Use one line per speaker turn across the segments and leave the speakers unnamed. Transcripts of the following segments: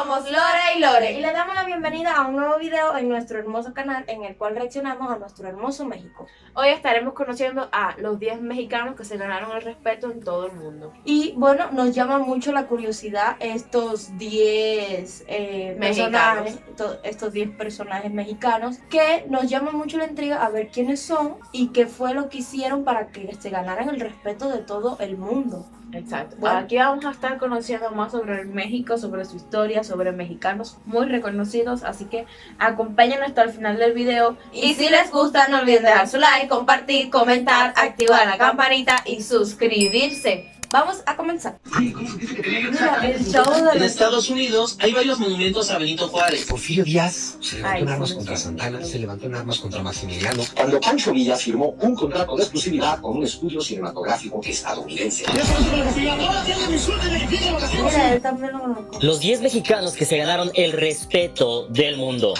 somos Lore y Lore y le damos la bienvenida a un nuevo video en nuestro hermoso canal en el cual reaccionamos a nuestro hermoso México.
Hoy estaremos conociendo a los 10 mexicanos que se ganaron el respeto en todo el mundo.
Y bueno, nos llama mucho la curiosidad estos 10 personajes, estos 10 personajes mexicanos, que nos llama mucho la intriga a ver quiénes son y qué fue lo que hicieron para que se ganaran el respeto de todo el mundo.
Exacto.
Bueno,
aquí vamos a estar conociendo más sobre el México, sobre su historia, sobre mexicanos muy reconocidos, así que acompáñenos hasta el final del video.
Y si les gusta, no olviden dejar su like, compartir, comentar, activar la campanita y suscribirse. Vamos a comenzar. Mira, el show de
En Estados Unidos hay varios monumentos a Benito Juárez.
Porfirio Díaz se levantó en armas contra Santana, se levantó en armas contra Maximiliano. Cuando Pancho Villa firmó un contrato de exclusividad con un estudio cinematográfico estadounidense.
Mira, él también lo conozco.
Los 10 mexicanos que se ganaron el respeto del mundo.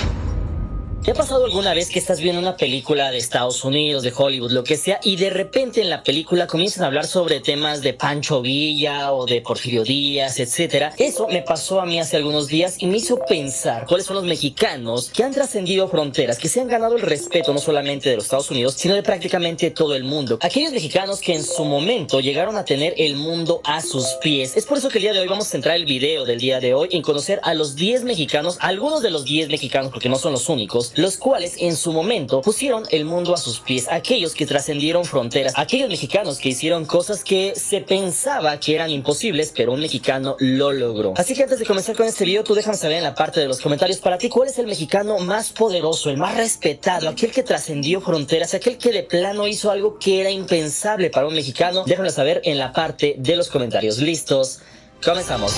¿Te ha pasado alguna vez que estás viendo una película de Estados Unidos, de Hollywood, lo que sea, y de repente en la película comienzan a hablar sobre temas de Pancho Villa o de Porfirio Díaz, etcétera? Eso me pasó a mí hace algunos días y me hizo pensar cuáles son los mexicanos que han trascendido fronteras, que se han ganado el respeto no solamente de los Estados Unidos, sino de prácticamente todo el mundo. Aquellos mexicanos que en su momento llegaron a tener el mundo a sus pies. Es por eso que el día de hoy vamos a centrar el video del día de hoy en conocer a los 10 mexicanos, algunos de los 10 mexicanos, porque no son los únicos, los cuales en su momento pusieron el mundo a sus pies, aquellos que trascendieron fronteras, aquellos mexicanos que hicieron cosas que se pensaba que eran imposibles, pero un mexicano lo logró. Así que antes de comenzar con este video, tú déjame saber en la parte de los comentarios para ti cuál es el mexicano más poderoso, el más respetado, aquel que trascendió fronteras, aquel que de plano hizo algo que era impensable para un mexicano. Déjame saber en la parte de los comentarios. ¿Listos? Comenzamos.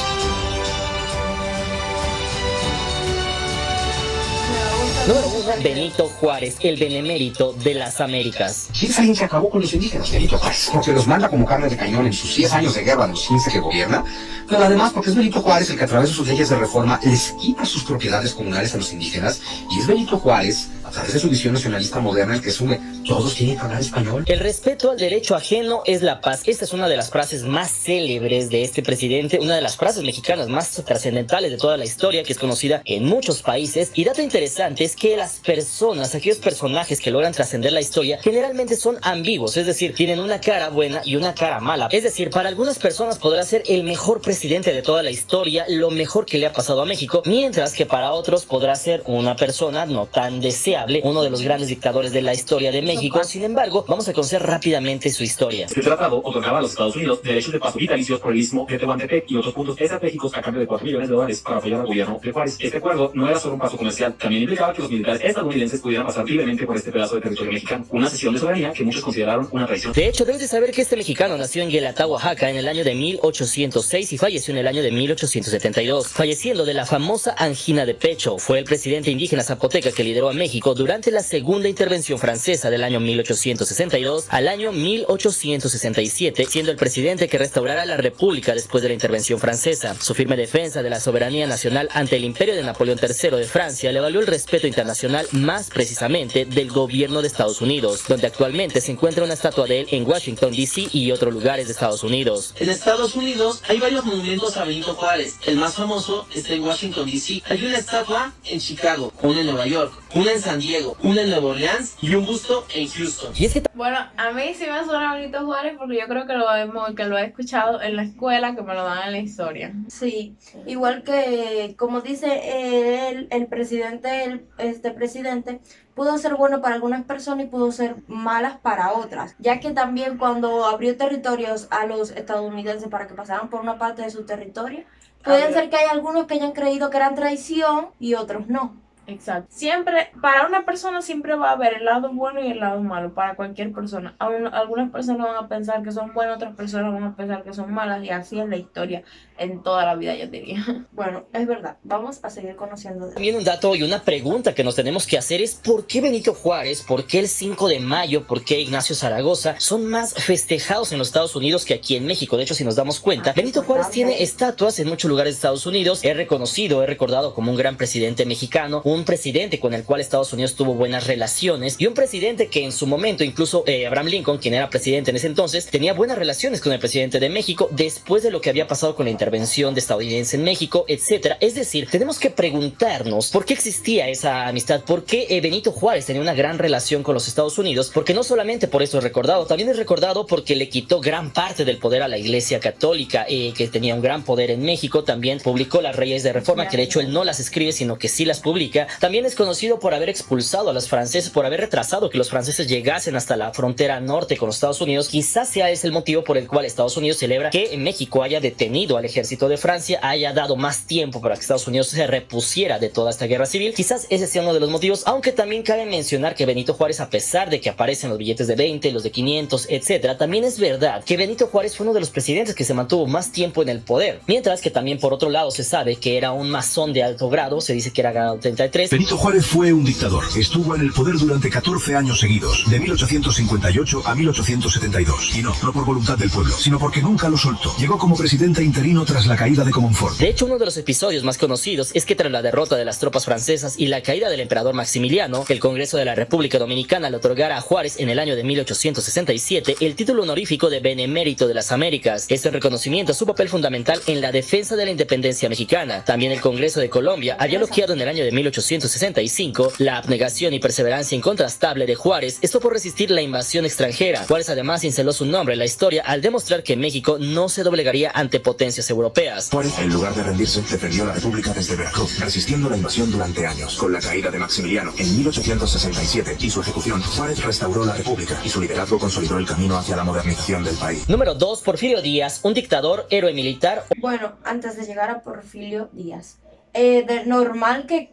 Número 1, Benito Juárez, el benemérito de las Américas.
¿Quién es alguien que acabó con los indígenas? Benito Juárez. Porque los manda como carne de cañón en sus 10 años de guerra, los 15 que gobierna. Pero además porque es Benito Juárez el que a través de sus leyes de reforma les quita sus propiedades comunales a los indígenas. Y es Benito Juárez, a través de su visión nacionalista moderna, el que asume todos tienen que hablar español.
El respeto al derecho ajeno es la paz. Esta es una de las frases más célebres de este presidente, una de las frases mexicanas más trascendentales de toda la historia, que es conocida en muchos países. Y dato interesante es que las personas, aquellos personajes que logran trascender la historia, generalmente son ambiguos, es decir, tienen una cara buena y una cara mala. Es decir, para algunas personas podrá ser el mejor presidente de toda la historia, lo mejor que le ha pasado a México, mientras que para otros podrá ser una persona no tan deseable, uno de los grandes dictadores de la historia de México. Sin embargo, vamos a conocer rápidamente su historia.
Este tratado otorgaba a los Estados Unidos derechos de paso vitalicios por el istmo de Tehuantepec y otros puntos estratégicos a cambio de $4 millones para apoyar al gobierno de Juárez. Este acuerdo no era solo un paso comercial, también implicaba que los militares estadounidenses pudieran pasar libremente por este pedazo de territorio mexicano, una cesión de soberanía que muchos consideraron una traición.
De hecho, debes de saber que este mexicano nació en Guelatá, Oaxaca, en el año de 1806 y falleció en el año de 1872, falleciendo de la famosa angina de pecho. Fue el presidente indígena zapoteca que lideró a México durante la segunda intervención francesa del año 1862 al año 1867, siendo el presidente que restaurará la república después de la intervención francesa. Su firme defensa de la soberanía nacional ante el imperio de Napoleón III de Francia le valió el respeto internacional, más precisamente del gobierno de Estados Unidos, donde actualmente se encuentra una estatua de él en Washington, D.C. y otros lugares de Estados Unidos.
En Estados Unidos hay varios monumentos a Benito Juárez. El más famoso está en Washington, D.C. Hay una estatua en Chicago, una en Nueva York, una en San Diego, una en Nueva Orleans y un busto en Houston.
Y es que
Bueno, a mí sí me suena Benito Juárez porque yo creo que lo he escuchado en la escuela, que me lo dan en la historia.
Sí, igual que como dice el presidente, este presidente pudo ser bueno para algunas personas y pudo ser malas para otras, ya que también cuando abrió territorios a los estadounidenses para que pasaran por una parte de su territorio, pueden ser que hay algunos que hayan creído que eran traición y otros no.
Exacto. Siempre, para una persona siempre va a haber el lado bueno y el lado malo, para cualquier persona. Algunas personas van a pensar que son buenas, otras personas van a pensar que son malas, y así es la historia en toda la vida, yo diría.
Bueno, es verdad, vamos a seguir conociendo de él.
también un dato y una pregunta que nos tenemos que hacer es ¿por qué Benito Juárez, por qué el 5 de mayo, por qué Ignacio Zaragoza son más festejados en los Estados Unidos que aquí en México? De hecho, si nos damos cuenta, Benito Juárez tiene estatuas en muchos lugares de Estados Unidos, es reconocido, es recordado como un gran presidente mexicano, un presidente con el cual Estados Unidos tuvo buenas relaciones y un presidente que en su momento, incluso Abraham Lincoln, quien era presidente en ese entonces, tenía buenas relaciones con el presidente de México después de lo que había pasado con la intervención de estadounidense en México, etcétera. Es decir, tenemos que preguntarnos por qué existía esa amistad, por qué Benito Juárez tenía una gran relación con los Estados Unidos, porque no solamente por eso es recordado, también es recordado porque le quitó gran parte del poder a la Iglesia Católica, que tenía un gran poder en México. También publicó las leyes de reforma, que de hecho él no las escribe, sino que sí las publica. También es conocido por haber expulsado a los franceses, por haber retrasado que los franceses llegasen hasta la frontera norte con los Estados Unidos. Quizás sea ese el motivo por el cual Estados Unidos celebra que México haya detenido al ejército de Francia, haya dado más tiempo para que Estados Unidos se repusiera de toda esta guerra civil. Quizás ese sea uno de los motivos, aunque también cabe mencionar que Benito Juárez, a pesar de que aparecen los billetes de 20, los de 500, etcétera, también es verdad que Benito Juárez fue uno de los presidentes que se mantuvo más tiempo en el poder, mientras que también por otro lado se sabe que era un masón de alto grado, se dice que era grado 33.
Benito Juárez fue un dictador, estuvo en el poder durante 14 años seguidos, de 1858 a 1872, y no por voluntad del pueblo, sino porque nunca lo soltó. Llegó como presidente interino tras la caída de Comonfort.
De hecho, uno de los episodios más conocidos es que tras la derrota de las tropas francesas y la caída del emperador Maximiliano, el Congreso de la República Dominicana le otorgara a Juárez en el año de 1867 el título honorífico de Benemérito de las Américas. Esto en reconocimiento a su papel fundamental en la defensa de la independencia mexicana. También el Congreso de Colombia había elogiado en el año de 1865 la abnegación y perseverancia incontrastable de Juárez, esto por resistir la invasión extranjera. Juárez además cinceló su nombre en la historia al demostrar que México no se doblegaría ante potencias europeas.
Juárez, en lugar de rendirse, defendió la República desde Veracruz, resistiendo la invasión durante años. Con la caída de Maximiliano en 1867 y su ejecución, Juárez restauró la República y su liderazgo consolidó el camino hacia la modernización del país.
Número 2. Porfirio Díaz, un dictador, héroe militar.
Bueno, antes de llegar a Porfirio Díaz, de normal que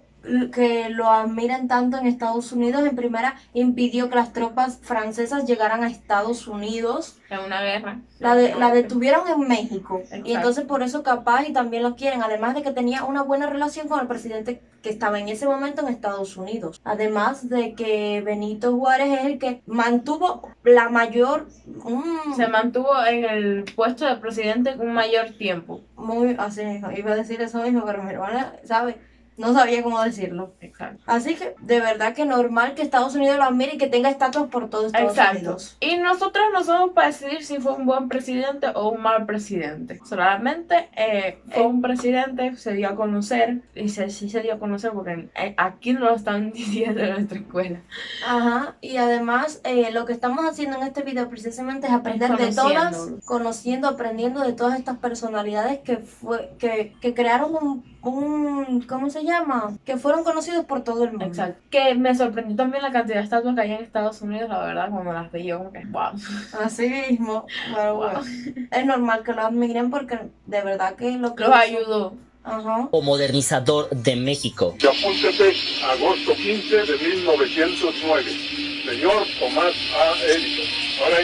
lo admiren tanto en Estados Unidos. En primera, impidió que las tropas francesas llegaran a Estados Unidos.
En una guerra.
La detuvieron en México.
Exacto.
Y entonces por eso capaz y también lo quieren. Además de que tenía una buena relación con el presidente que estaba en ese momento en Estados Unidos. Además de que Benito Juárez es el que mantuvo la mayor...
Se mantuvo en el puesto de presidente un mayor tiempo.
Muy así mismo. Iba a decir eso mismo, pero mi hermana, ¿sabe? No sabía cómo decirlo.
Exacto.
Así que de verdad que normal que Estados Unidos lo admire y que tenga estatuas por todo Estados Unidos.
Y nosotros no somos para decidir si fue un buen presidente o un mal presidente. Solamente fue un presidente, se dio a conocer, y sí se dio a conocer porque aquí no lo están diciendo en nuestra escuela.
Ajá, y además lo que estamos haciendo en este video precisamente es aprender de todas, aprendiendo de todas estas personalidades que crearon un ¿cómo se llama? Que fueron conocidos por todo el mundo.
Exacto. Que me sorprendió también la cantidad de estatuas que hay en Estados Unidos, la verdad, cuando las vi yo, como que wow.
Así mismo, pero bueno, es normal que lo admiren porque de verdad que lo que
los ayudó.
Ajá.
O modernizador de México.
Y apúntese, agosto 15 de 1909. Señor Tomás A. Edison. Ahora,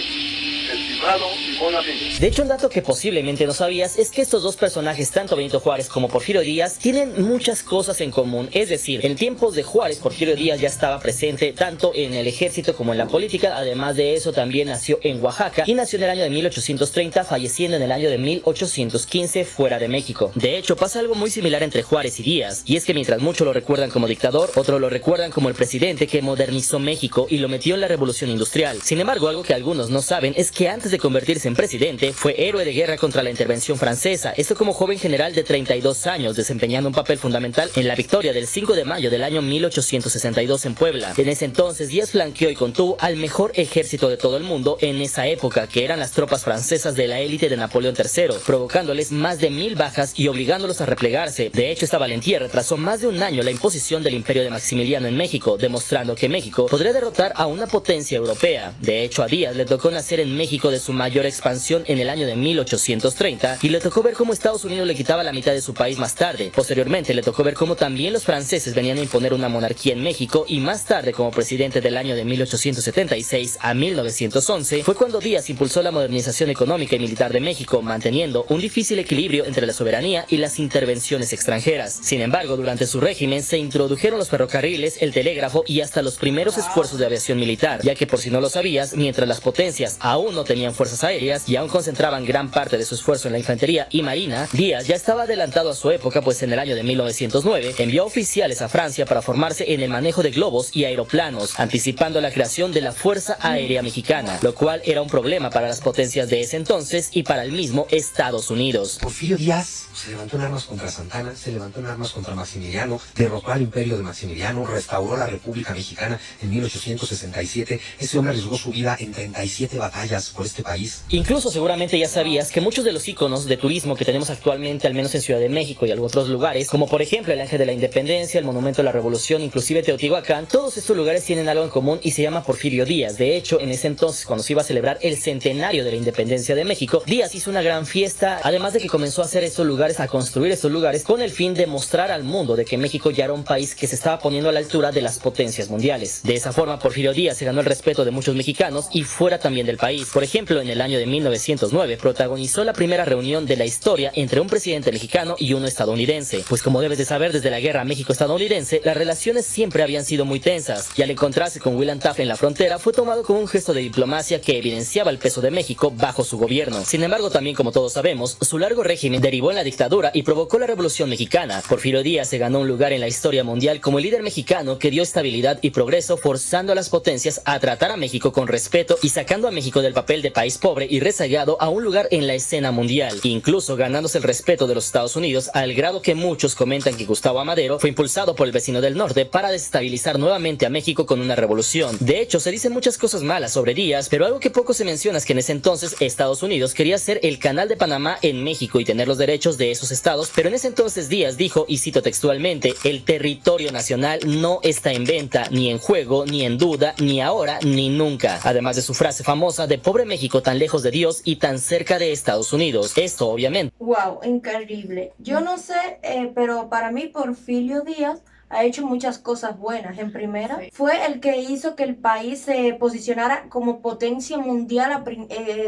estimado y buen amigo.
De hecho, un dato que posiblemente no sabías es que estos dos personajes, tanto Benito Juárez como Porfirio Díaz, tienen muchas cosas en común. Es decir, en tiempos de Juárez, Porfirio Díaz ya estaba presente tanto en el ejército como en la política. Además de eso, también nació en Oaxaca y nació en el año de 1830, falleciendo en el año de 1815 fuera de México. De hecho, pasa algo muy similar entre Juárez y Díaz, y es que mientras muchos lo recuerdan como dictador, otros lo recuerdan como el presidente que modernizó México y lo metió en la revolución industrial. Sin embargo, algo que algunos no saben es que antes de convertirse en presidente, fue héroe de guerra contra la intervención francesa, esto como joven general de 32 años, desempeñando un papel fundamental en la victoria del 5 de mayo del año 1862 en Puebla. En ese entonces, Díaz flanqueó y contuvo al mejor ejército de todo el mundo en esa época, que eran las tropas francesas de la élite de Napoleón III, provocándoles más de 1000 bajas y obligándolos a replegarse. De hecho, esta valentía retrasó más de un año la imposición del imperio de Maximiliano en México, demostrando que México podría derrotar a una potencia europea. De hecho, a Díaz le tocó nacer en México de su mayor expansión en el año de 1830 y le tocó ver cómo Estados Unidos le quitaba la mitad de su país más tarde. Posteriormente le tocó ver cómo también los franceses venían a imponer una monarquía en México, y más tarde, como presidente del año de 1876 a 1911, fue cuando Díaz impulsó la modernización económica y militar de México, manteniendo un difícil equilibrio entre la soberanía y las intervenciones extranjeras. Sin embargo, durante su régimen se introdujeron los ferrocarriles, el telégrafo y hasta los primeros esfuerzos de aviación militar, ya que por si no lo sabías, mientras las potencias aún no tenían tenían fuerzas aéreas y aún concentraban gran parte de su esfuerzo en la infantería y marina, Díaz ya estaba adelantado a su época, pues en el año de 1909 envió oficiales a Francia para formarse en el manejo de globos y aeroplanos, anticipando la creación de la Fuerza Aérea Mexicana, lo cual era un problema para las potencias de ese entonces y para el mismo Estados Unidos.
Porfirio Díaz se levantó en armas contra Santana, se levantó en armas contra Maximiliano, derrotó al imperio de Maximiliano, restauró la República Mexicana en 1867. Ese hombre arriesgó su vida en 37 batallas por este país.
Incluso seguramente ya sabías que muchos de los íconos de turismo que tenemos actualmente, al menos en Ciudad de México y algunos otros lugares, como por ejemplo el Ángel de la Independencia, el Monumento a la Revolución, inclusive Teotihuacán, todos estos lugares tienen algo en común y se llama Porfirio Díaz. De hecho, en ese entonces, cuando se iba a celebrar el centenario de la independencia de México, Díaz hizo una gran fiesta, además de que comenzó a hacer estos lugares, a construir estos lugares con el fin de mostrar al mundo de que México ya era un país que se estaba poniendo a la altura de las potencias mundiales. De esa forma, Porfirio Díaz se ganó el respeto de muchos mexicanos y fuera también del país. Por ejemplo, en el año de 1909 protagonizó la primera reunión de la historia entre un presidente mexicano y uno estadounidense, pues como debes de saber, desde la guerra México-estadounidense las relaciones siempre habían sido muy tensas, y al encontrarse con William Taft en la frontera fue tomado como un gesto de diplomacia que evidenciaba el peso de México bajo su gobierno. Sin embargo, también como todos sabemos, su largo régimen derivó en la dictadura y provocó la Revolución Mexicana. Porfirio Díaz se ganó un lugar en la historia mundial como el líder mexicano que dio estabilidad y progreso, forzando a las potencias a tratar a México con respeto y sacando a México del papel de país pobre y rezagado a un lugar en la escena mundial, incluso ganándose el respeto de los Estados Unidos, al grado que muchos comentan que Gustavo Amadero fue impulsado por el vecino del norte para desestabilizar nuevamente a México con una revolución. De hecho, se dicen muchas cosas malas sobre Díaz, pero algo que poco se menciona es que en ese entonces Estados Unidos quería hacer el Canal de Panamá en México y tener los derechos de esos estados, pero en ese entonces Díaz dijo, y cito textualmente: el territorio nacional no está en venta, ni en juego, ni en duda, ni ahora, ni nunca. Además de su frase famosa de pobre México tan lejos de Dios y tan cerca de Estados Unidos. Esto obviamente.
Wow, increíble. Yo no sé, pero para mí Porfirio Díaz ha hecho muchas cosas buenas. En primera, fue el que hizo que el país se posicionara como potencia mundial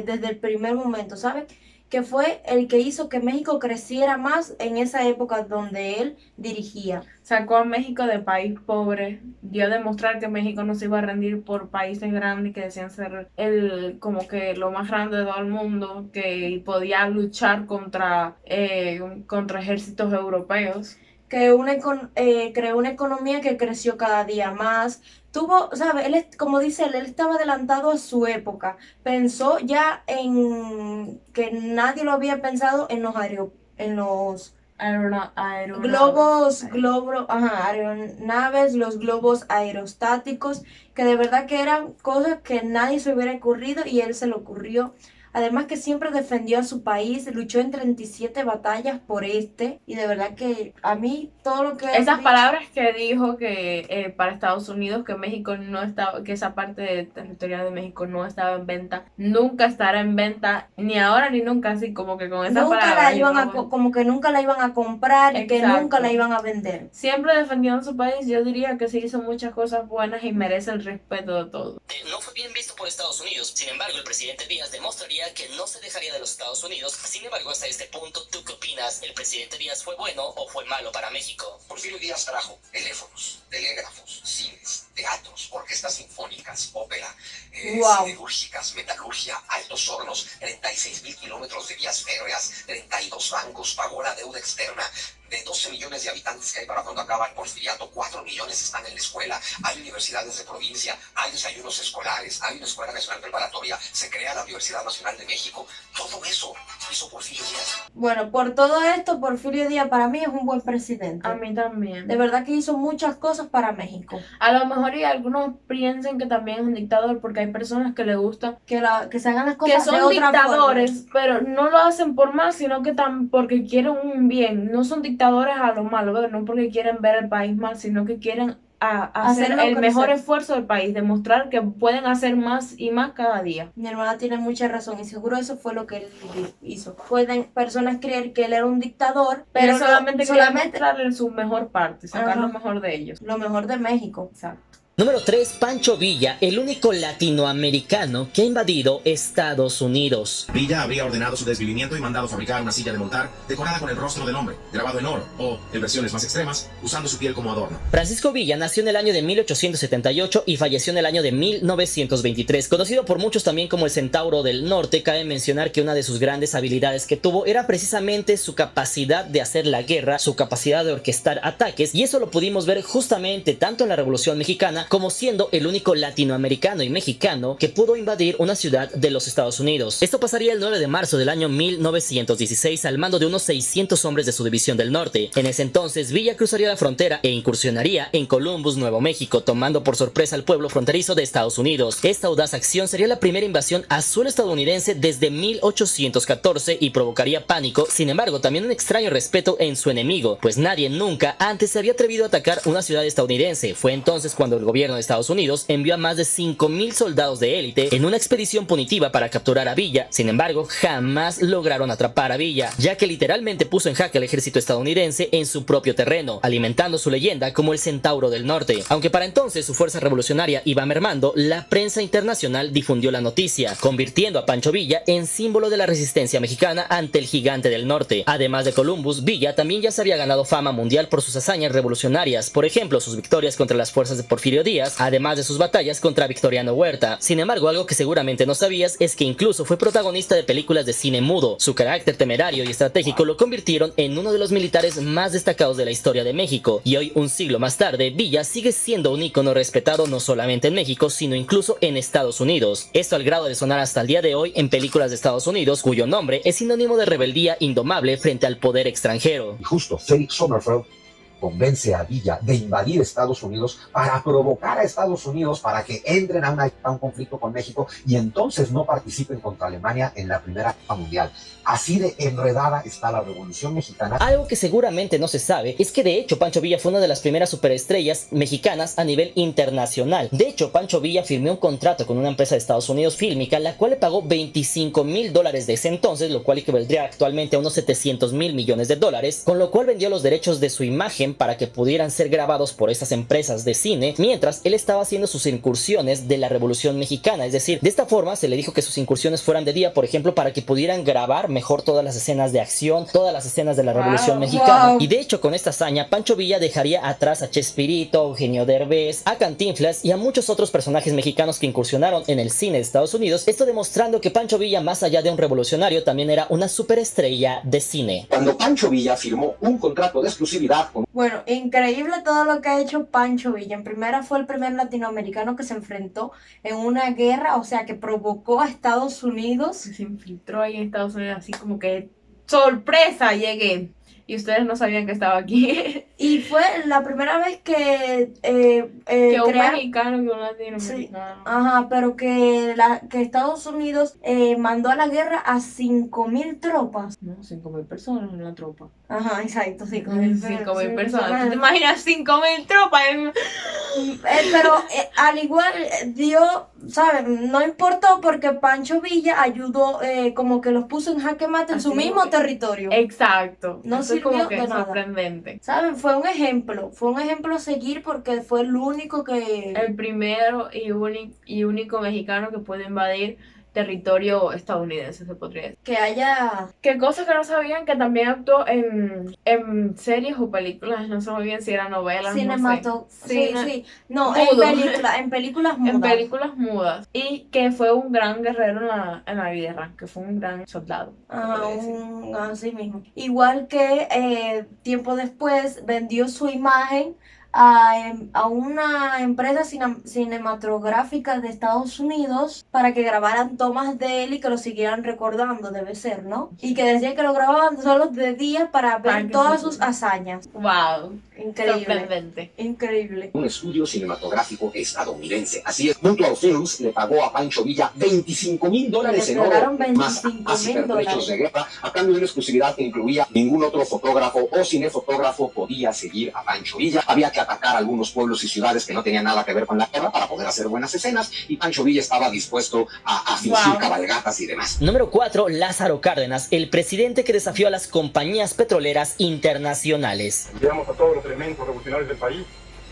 desde el primer momento, ¿sabes? Que fue el que hizo que México creciera más en esa época donde él dirigía.
Sacó a México de país pobre, dio a demostrar que México no se iba a rendir por países grandes que decían ser como que lo más grande de todo el mundo, que podía luchar contra ejércitos europeos.
Creó una economía que creció cada día más. Tuvo, ¿sabes? Como dice él estaba adelantado a su época. Pensó ya en que nadie lo había pensado en los aeronaves, los globos aerostáticos, que de verdad que eran cosas que nadie se hubiera ocurrido y él se le ocurrió. Además que siempre defendió a su país, luchó en 37 batallas por y de verdad que a mí todo lo que...
Esas palabras que dijo que para Estados Unidos, que México no estaba, que esa parte territorial de México no estaba en venta, nunca estará en venta, ni ahora ni nunca, así como que con esas palabras.
Como que nunca la iban a comprar y que nunca la iban a vender.
Siempre defendió a su país. Yo diría que se hizo muchas cosas buenas y merece el respeto de todos.
No fue bien visto por Estados Unidos. Sin embargo, el presidente Díaz demostraría que no se dejaría de los Estados Unidos. Sin embargo, hasta este punto, ¿tú qué opinas? ¿El presidente Díaz fue bueno o fue malo para México?
Porfirio Díaz trajo teléfonos, telégrafos, cines, teatros, orquestas sinfónicas, ópera, siderúrgicas, metalurgia, altos hornos, 36,000 kilómetros de vías férreas, 32 bancos, pagó la deuda externa. De 12 millones de habitantes que hay para cuando acaba el porfiriato, 4 millones están en la escuela, hay universidades de provincia, hay desayunos escolares, hay una escuela nacional preparatoria, se crea la Universidad Nacional de México. Todo eso hizo Porfirio Díaz.
Bueno, por todo esto, Porfirio Díaz para mí es un buen presidente.
A mí también.
De verdad que hizo muchas cosas para México.
A lo mejor y algunos piensan que también es un dictador porque hay personas que le gusta
que se hagan las cosas
que son
de otra
dictadores,
forma.
pero no lo hacen por más, sino que porque quieren un bien. No son dictadores a lo malo, ¿verdad? No porque quieren ver el país mal, sino que quieren hacer el mejor esfuerzo del país, demostrar que pueden hacer más y más cada día.
Mi hermana tiene mucha razón y seguro eso fue lo que él hizo. Pueden personas creer que él era un dictador, pero
solamente quería mostrarle su mejor parte, sacar lo mejor de ellos.
Lo mejor de México.
Exacto.
Número 3. Pancho Villa, el único latinoamericano que ha invadido Estados Unidos.
Villa habría ordenado su desvivimiento y mandado fabricar una silla de montar decorada con el rostro del hombre, grabado en oro, o, en versiones más extremas, usando su piel como adorno.
Francisco Villa nació en el año de 1878 y falleció en el año de 1923. Conocido por muchos también como el Centauro del Norte, cabe mencionar que una de sus grandes habilidades que tuvo era precisamente su capacidad de hacer la guerra, su capacidad de orquestar ataques, y eso lo pudimos ver justamente tanto en la Revolución Mexicana como siendo el único latinoamericano y mexicano que pudo invadir una ciudad de los Estados Unidos. Esto pasaría el 9 de marzo del año 1916 al mando de unos 600 hombres de su división del norte. En ese entonces, Villa cruzaría la frontera e incursionaría en Columbus, Nuevo México, tomando por sorpresa al pueblo fronterizo de Estados Unidos. Esta audaz acción sería la primera invasión a suelo estadounidense desde 1814 y provocaría pánico, sin embargo también un extraño respeto en su enemigo, pues nadie nunca antes se había atrevido a atacar una ciudad estadounidense. Fue entonces cuando el gobierno de Estados Unidos envió a más de 5,000 soldados de élite en una expedición punitiva para capturar a Villa. Sin embargo, jamás lograron atrapar a Villa, ya que literalmente puso en jaque al ejército estadounidense en su propio terreno, alimentando su leyenda como el Centauro del Norte. Aunque para entonces su fuerza revolucionaria iba mermando, la prensa internacional difundió la noticia, convirtiendo a Pancho Villa en símbolo de la resistencia mexicana ante el gigante del norte. Además de Columbus, Villa también ya se había ganado fama mundial por sus hazañas revolucionarias, por ejemplo, sus victorias contra las fuerzas de Porfirio Díaz, además de sus batallas contra Victoriano Huerta. Sin embargo, algo que seguramente no sabías es que incluso fue protagonista de películas de cine mudo. Su carácter temerario y estratégico lo convirtieron en uno de los militares más destacados de la historia de México, y hoy, un siglo más tarde, Villa sigue siendo un ícono respetado no solamente en México, sino incluso en Estados Unidos. Esto al grado de sonar hasta el día de hoy en películas de Estados Unidos, cuyo nombre es sinónimo de rebeldía indomable frente al poder extranjero.
Y justo Felix Sommerfeld convence a Villa de invadir Estados Unidos para provocar a Estados Unidos para que entren a un conflicto con México y entonces no participen contra Alemania en la Primera Guerra Mundial. Así de enredada está la Revolución Mexicana.
Algo que seguramente no se sabe es que de hecho Pancho Villa fue una de las primeras superestrellas mexicanas a nivel internacional. De hecho, Pancho Villa firmó un contrato con una empresa de Estados Unidos fílmica, la cual le pagó $25,000 de ese entonces, lo cual equivaldría actualmente a unos $700 mil millones, con lo cual vendió los derechos de su imagen para que pudieran ser grabados por estas empresas de cine, mientras él estaba haciendo sus incursiones de la Revolución Mexicana. Es decir, de esta forma se le dijo que sus incursiones fueran de día, por ejemplo, para que pudieran grabar mejor todas las escenas de acción, todas las escenas de la Revolución Mexicana. Y de hecho, con esta hazaña, Pancho Villa dejaría atrás a Chespirito, Eugenio Derbez, a Cantinflas y a muchos otros personajes mexicanos que incursionaron en el cine de Estados Unidos, esto demostrando que Pancho Villa, más allá de un revolucionario, también era una superestrella de cine.
Cuando Pancho Villa firmó un contrato de exclusividad con...
Bueno, increíble todo lo que ha hecho Pancho Villa. En primera fue el primer latinoamericano que se enfrentó en una guerra, o sea, que provocó a Estados Unidos.
Se infiltró ahí en Estados Unidos, así como que ¡sorpresa! Llegué. Y ustedes no sabían que estaba aquí.
Y fue la primera vez que
que un mexicano y un latinoamericano.
Sí, ajá, pero que Estados Unidos mandó a la guerra a 5,000 tropas.
No, 5,000 personas en la tropa.
Ajá, exacto, 5,000
personas. ¿Tú te imaginas 5,000 tropas?
Pero al igual dio, ¿sabes? No importó porque Pancho Villa ayudó, como que los puso en jaque mate en su mismo territorio.
Exacto.
No
Eso es como que
de nada.
sorprendente.
¿Saben? Fue un ejemplo a seguir porque fue el único que...
El primero y único mexicano que puede invadir territorio estadounidense, se podría decir.
Que haya...
Que cosas que no sabían, que también actuó en series o películas, no sé muy bien si eran novelas,
Cinemato.
no sé.
Sí. No,
Mudo.
en películas mudas.
En películas mudas. Y que fue un gran guerrero en la guerra, que fue un gran soldado.
Así mismo. Igual que tiempo después vendió su imagen a una empresa cinematográfica de Estados Unidos para que grabaran tomas de él y que lo siguieran recordando, debe ser, ¿no? Y que decían que lo grababan solo de día para ver todas sus hazañas.
¡Wow!
Increíble.
Sorprendente.
Increíble.
Un estudio cinematográfico estadounidense. Así es, Mutual Films le pagó a Pancho Villa $25,000 en oro, más derechos de guerra, a cambio de una exclusividad que incluía ningún otro fotógrafo o cinefotógrafo podía seguir a Pancho Villa. Había que atacar algunos pueblos y ciudades que no tenían nada que ver con la guerra para poder hacer buenas escenas, y Pancho Villa estaba dispuesto a fingir cabalgatas y demás.
Número 4. Lázaro Cárdenas, el presidente que desafió a las compañías petroleras internacionales.
Enviamos a todos los elementos revolucionarios del país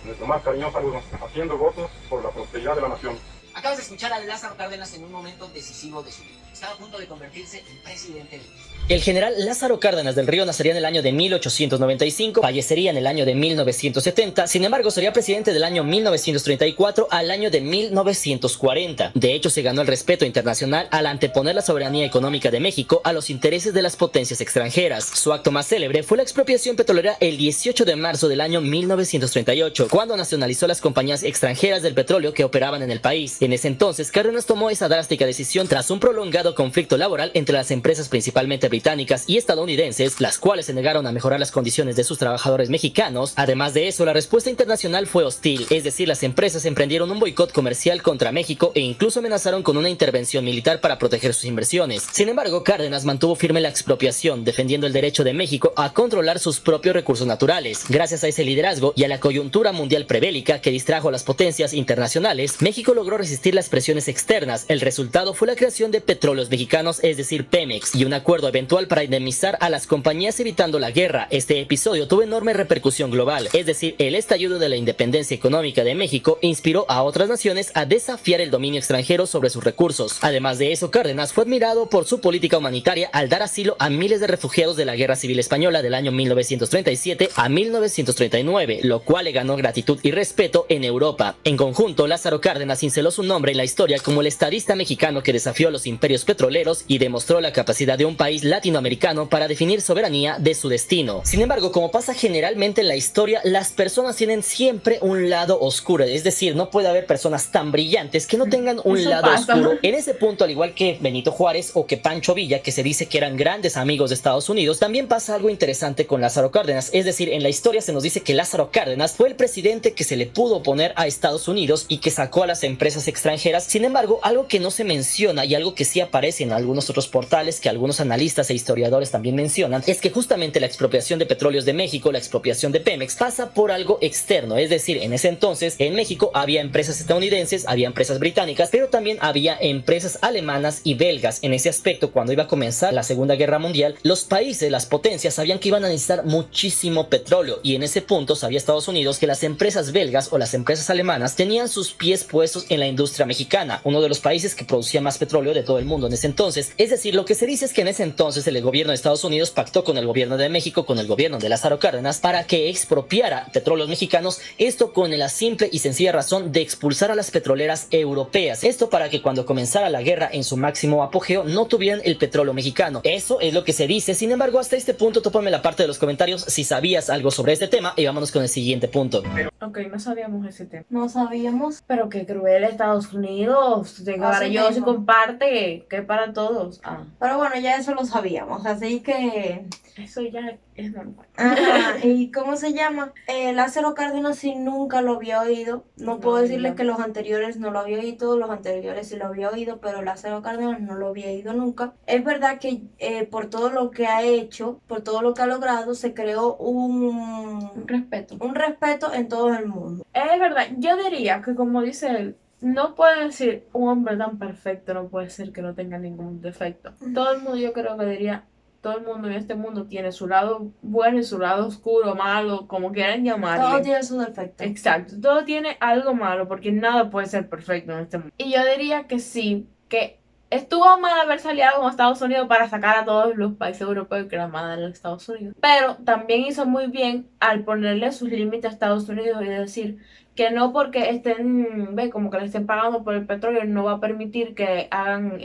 Nuestro más cariñoso saludo, haciendo votos por la prosperidad de la nación.
Acabas de escuchar a Lázaro Cárdenas en un momento decisivo de su vida. Estaba a punto de convertirse en presidente del México.
El general Lázaro Cárdenas del Río nacería en el año de 1895, fallecería en el año de 1970, sin embargo sería presidente del año 1934 al año de 1940. De hecho, se ganó el respeto internacional al anteponer la soberanía económica de México a los intereses de las potencias extranjeras. Su acto más célebre fue la expropiación petrolera el 18 de marzo del año 1938, cuando nacionalizó las compañías extranjeras del petróleo que operaban en el país. En ese entonces, Cárdenas tomó esa drástica decisión tras un prolongado conflicto laboral entre las empresas principalmente británicas y estadounidenses, las cuales se negaron a mejorar las condiciones de sus trabajadores mexicanos. Además de eso, la respuesta internacional fue hostil, es decir, las empresas emprendieron un boicot comercial contra México e incluso amenazaron con una intervención militar para proteger sus inversiones. Sin embargo, Cárdenas mantuvo firme la expropiación, defendiendo el derecho de México a controlar sus propios recursos naturales. Gracias a ese liderazgo y a la coyuntura mundial prebélica que distrajo a las potencias internacionales, México logró resistir las presiones externas. El resultado fue la creación de Petróleos Mexicanos, es decir, Pemex, y un acuerdo eventual para indemnizar a las compañías evitando la guerra. Este episodio tuvo enorme repercusión global, es decir, el estallido de la independencia económica de México inspiró a otras naciones a desafiar el dominio extranjero sobre sus recursos. Además de eso, Cárdenas fue admirado por su política humanitaria al dar asilo a miles de refugiados de la Guerra Civil Española del año 1937 a 1939, lo cual le ganó gratitud y respeto en Europa. En conjunto, Lázaro Cárdenas cinceló su nombre en la historia como el estadista mexicano que desafió a los imperios petroleros y demostró la capacidad de un país latinoamericano para definir soberanía de su destino. Sin embargo, como pasa generalmente en la historia, las personas tienen siempre un lado oscuro, es decir, no puede haber personas tan brillantes que no tengan un lado oscuro. En ese punto, al igual que Benito Juárez o que Pancho Villa, que se dice que eran grandes amigos de Estados Unidos, también pasa algo interesante con Lázaro Cárdenas, es decir, en la historia se nos dice que Lázaro Cárdenas fue el presidente que se le pudo oponer a Estados Unidos y que sacó a las empresas extranjeras. Sin embargo, algo que no se menciona y algo que sí aparece en algunos otros portales que algunos analistas e historiadores también mencionan es que justamente la expropiación de petróleos de México, la expropiación de Pemex, pasa por algo externo, es decir, en ese entonces en México había empresas estadounidenses, había empresas británicas, pero también había empresas alemanas y belgas. En ese aspecto, cuando iba a comenzar la Segunda Guerra Mundial, los países, las potencias sabían que iban a necesitar muchísimo petróleo y en ese punto sabía Estados Unidos que las empresas belgas o las empresas alemanas tenían sus pies puestos en la industria mexicana, uno de los países que producía más petróleo de todo el mundo en ese entonces. Es decir, lo que se dice es que en ese entonces el gobierno de Estados Unidos pactó con el gobierno de México, con el gobierno de Lázaro Cárdenas, para que expropiara petróleos mexicanos, esto con la simple y sencilla razón de expulsar a las petroleras europeas, esto para que cuando comenzara la guerra en su máximo apogeo no tuvieran el petróleo mexicano. Eso es lo que se dice. Sin embargo, hasta este punto tópame la parte de los comentarios si sabías algo sobre este tema y vámonos con el siguiente punto.
Ok, no sabíamos ese tema.
No sabíamos.
Pero qué cruel Estados Unidos. De
Así
yo se
mismo.
comparte, que para todos.
Pero bueno, ya eso lo sabíamos, así que...
Eso ya es normal.
Ajá, ¿y cómo se llama? Lázaro Cárdenas sí nunca lo había oído. No puedo decirles que los anteriores no lo había oído, los anteriores sí lo había oído, pero Lázaro Cárdenas no lo había oído nunca. Es verdad que por todo lo que ha hecho, por todo lo que ha logrado, se creó un respeto en todo el mundo.
Es verdad, yo diría que como dice él, no puede decir un hombre tan perfecto, no puede ser que no tenga ningún defecto. Todo el mundo, yo creo que diría, todo el mundo en este mundo tiene su lado bueno y su lado oscuro, malo, como quieran llamarle.
Todo tiene su defecto.
Exacto, todo tiene algo malo porque nada puede ser perfecto en este mundo. Y yo diría que sí, que estuvo mal haberse aliado con Estados Unidos para sacar a todos los países europeos que eran más de los Estados Unidos. Pero también hizo muy bien al ponerle sus límites a Estados Unidos y decir que no porque estén, como que le estén pagando por el petróleo, no va a permitir que hagan,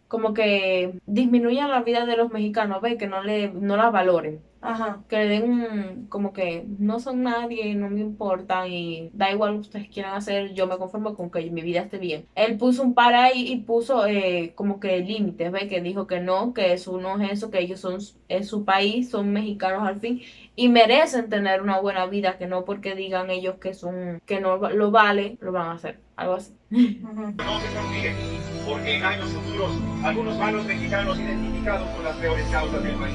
como que disminuyan la vida de los mexicanos, que no la valoren.
Ajá.
Que le den como que no son nadie, no me importan y da igual lo que ustedes quieran hacer, yo me conformo con que mi vida esté bien. Él puso un par ahí y puso como que límites, que dijo que no, que eso no es eso, que ellos es su país, son mexicanos al fin y merecen tener una buena vida, que no porque digan ellos que no lo vale, lo van a hacer, algo así.
Ajá.
No se consigue, porque en años futuros algunos malos mexicanos identificados con las peores causas del país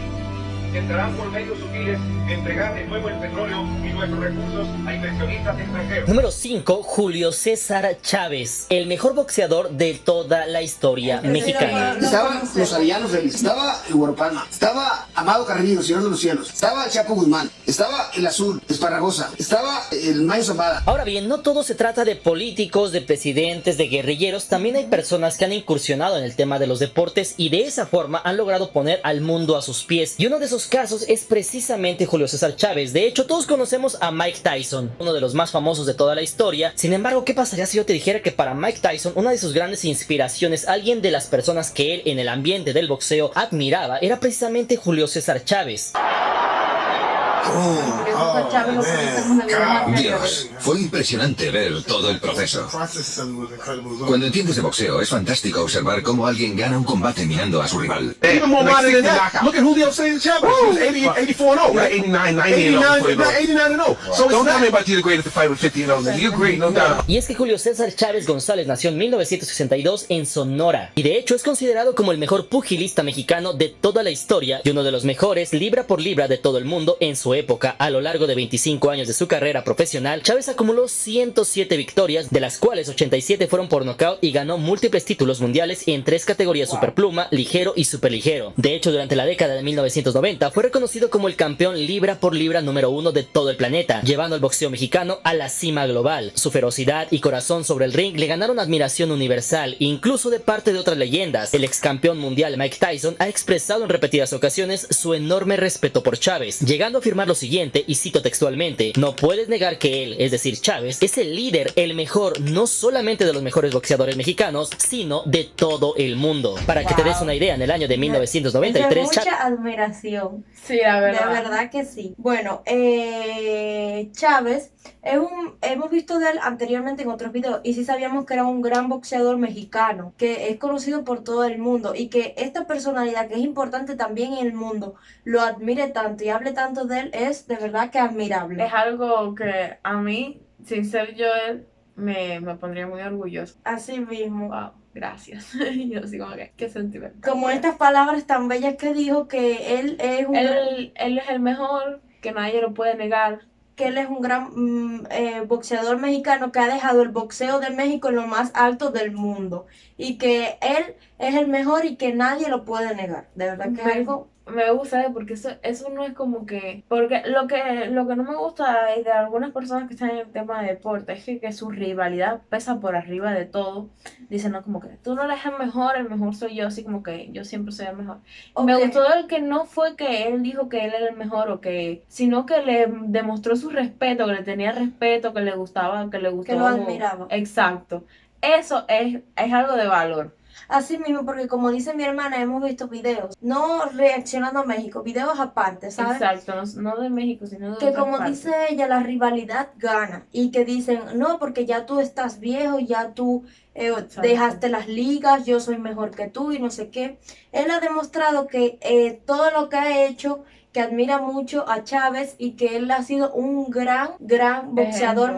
intentarán por medios sutiles entregar de nuevo el petróleo y nuestros recursos a inversionistas extranjeros.
Número 5. Julio César Chávez, el mejor boxeador de toda la historia mexicana.
Estaban los Arellanos Reyes, estaba el Huerpalma, estaba Amado Carrillo, Señor de los Cielos, estaba el Chapo Guzmán, estaba el Azul, Esparragosa, estaba el Mayo Zambada.
Ahora bien, no todo se trata de políticos, de presidentes, de guerrilleros. También hay personas que han incursionado en el tema de los deportes y de esa forma han logrado poner al mundo a sus pies. Y uno de esos casos es precisamente Julio César Chávez. De hecho, todos conocemos a Mike Tyson, uno de los más famosos de toda la historia. Sin embargo, ¿qué pasaría si yo te dijera que para Mike Tyson una de sus grandes inspiraciones, alguien de las personas que él en el ambiente del boxeo admiraba, era precisamente Julio César Chávez?
Dios, fue impresionante ver todo el proceso. Cuando entiendes de boxeo, es fantástico observar cómo alguien gana un combate mirando a su rival.
Even more modern than that. Look at Julio César Chávez. He was 84-0, right? 89-0. So don't tell me about you the greatest to fight with 50-0. You're great, no doubt.
Y es que Julio César Chávez González nació en 1962 en Sonora y de hecho es considerado como el mejor pugilista mexicano de toda la historia y uno de los mejores libra por libra de todo el mundo en su época. A lo largo de 25 años de su carrera profesional, Chávez acumuló 107 victorias, de las cuales 87 fueron por nocaut y ganó múltiples títulos mundiales en 3 categorías: superpluma, ligero y superligero. De hecho, durante la década de 1990 fue reconocido como el campeón libra por libra número 1 de todo el planeta, llevando al boxeo mexicano a la cima global. Su ferocidad y corazón sobre el ring le ganaron admiración universal, incluso de parte de otras leyendas. El ex campeón mundial Mike Tyson ha expresado en repetidas ocasiones su enorme respeto por Chávez, llegando a afirmar lo siguiente, y cito textualmente: no puedes negar que él, es decir Chávez, es el líder, el mejor, no solamente de los mejores boxeadores mexicanos, sino de todo el mundo. Para que te des una idea, en el año de 1993
mucha admiración.
Sí, la verdad.
De verdad que sí. Bueno, Chávez hemos visto de él anteriormente en otros videos y sí sabíamos que era un gran boxeador mexicano, que es conocido por todo el mundo y que esta personalidad, que es importante también en el mundo, lo admire tanto y hable tanto de él, es de verdad que admirable.
Es algo que a mí, sin ser yo él, me pondría muy orgulloso.
Así mismo.
Wow, gracias. Yo así como que, qué sentimiento.
Como estas palabras tan bellas que dijo, que él es un
él es el mejor, que nadie lo puede negar.
Que él es un gran boxeador mexicano que ha dejado el boxeo de México en lo más alto del mundo y que él es el mejor y que nadie lo puede negar. De verdad que es algo...
Me gusta porque eso no es como que... Porque lo que no me gusta de algunas personas que están en el tema de deporte es que su rivalidad pesa por arriba de todo. Dicen, no, como que tú no eres el mejor soy yo, así como que yo siempre soy el mejor. Okay. Me gustó el que no fue que él dijo que él era el mejor sino que le demostró su respeto, que le tenía respeto, que le gustaba, que
lo admiraba.
Exacto. Eso es algo de valor.
Así mismo, porque como dice mi hermana, hemos visto videos, no reaccionando a México, videos aparte, ¿sabes?
Exacto, no de México, sino de
que como parte. Dice ella, la rivalidad gana, y que dicen, no, porque ya tú estás viejo, ya tú dejaste las ligas, yo soy mejor que tú y no sé qué. Él ha demostrado que todo lo que ha hecho, que admira mucho a Chávez y que él ha sido un gran boxeador,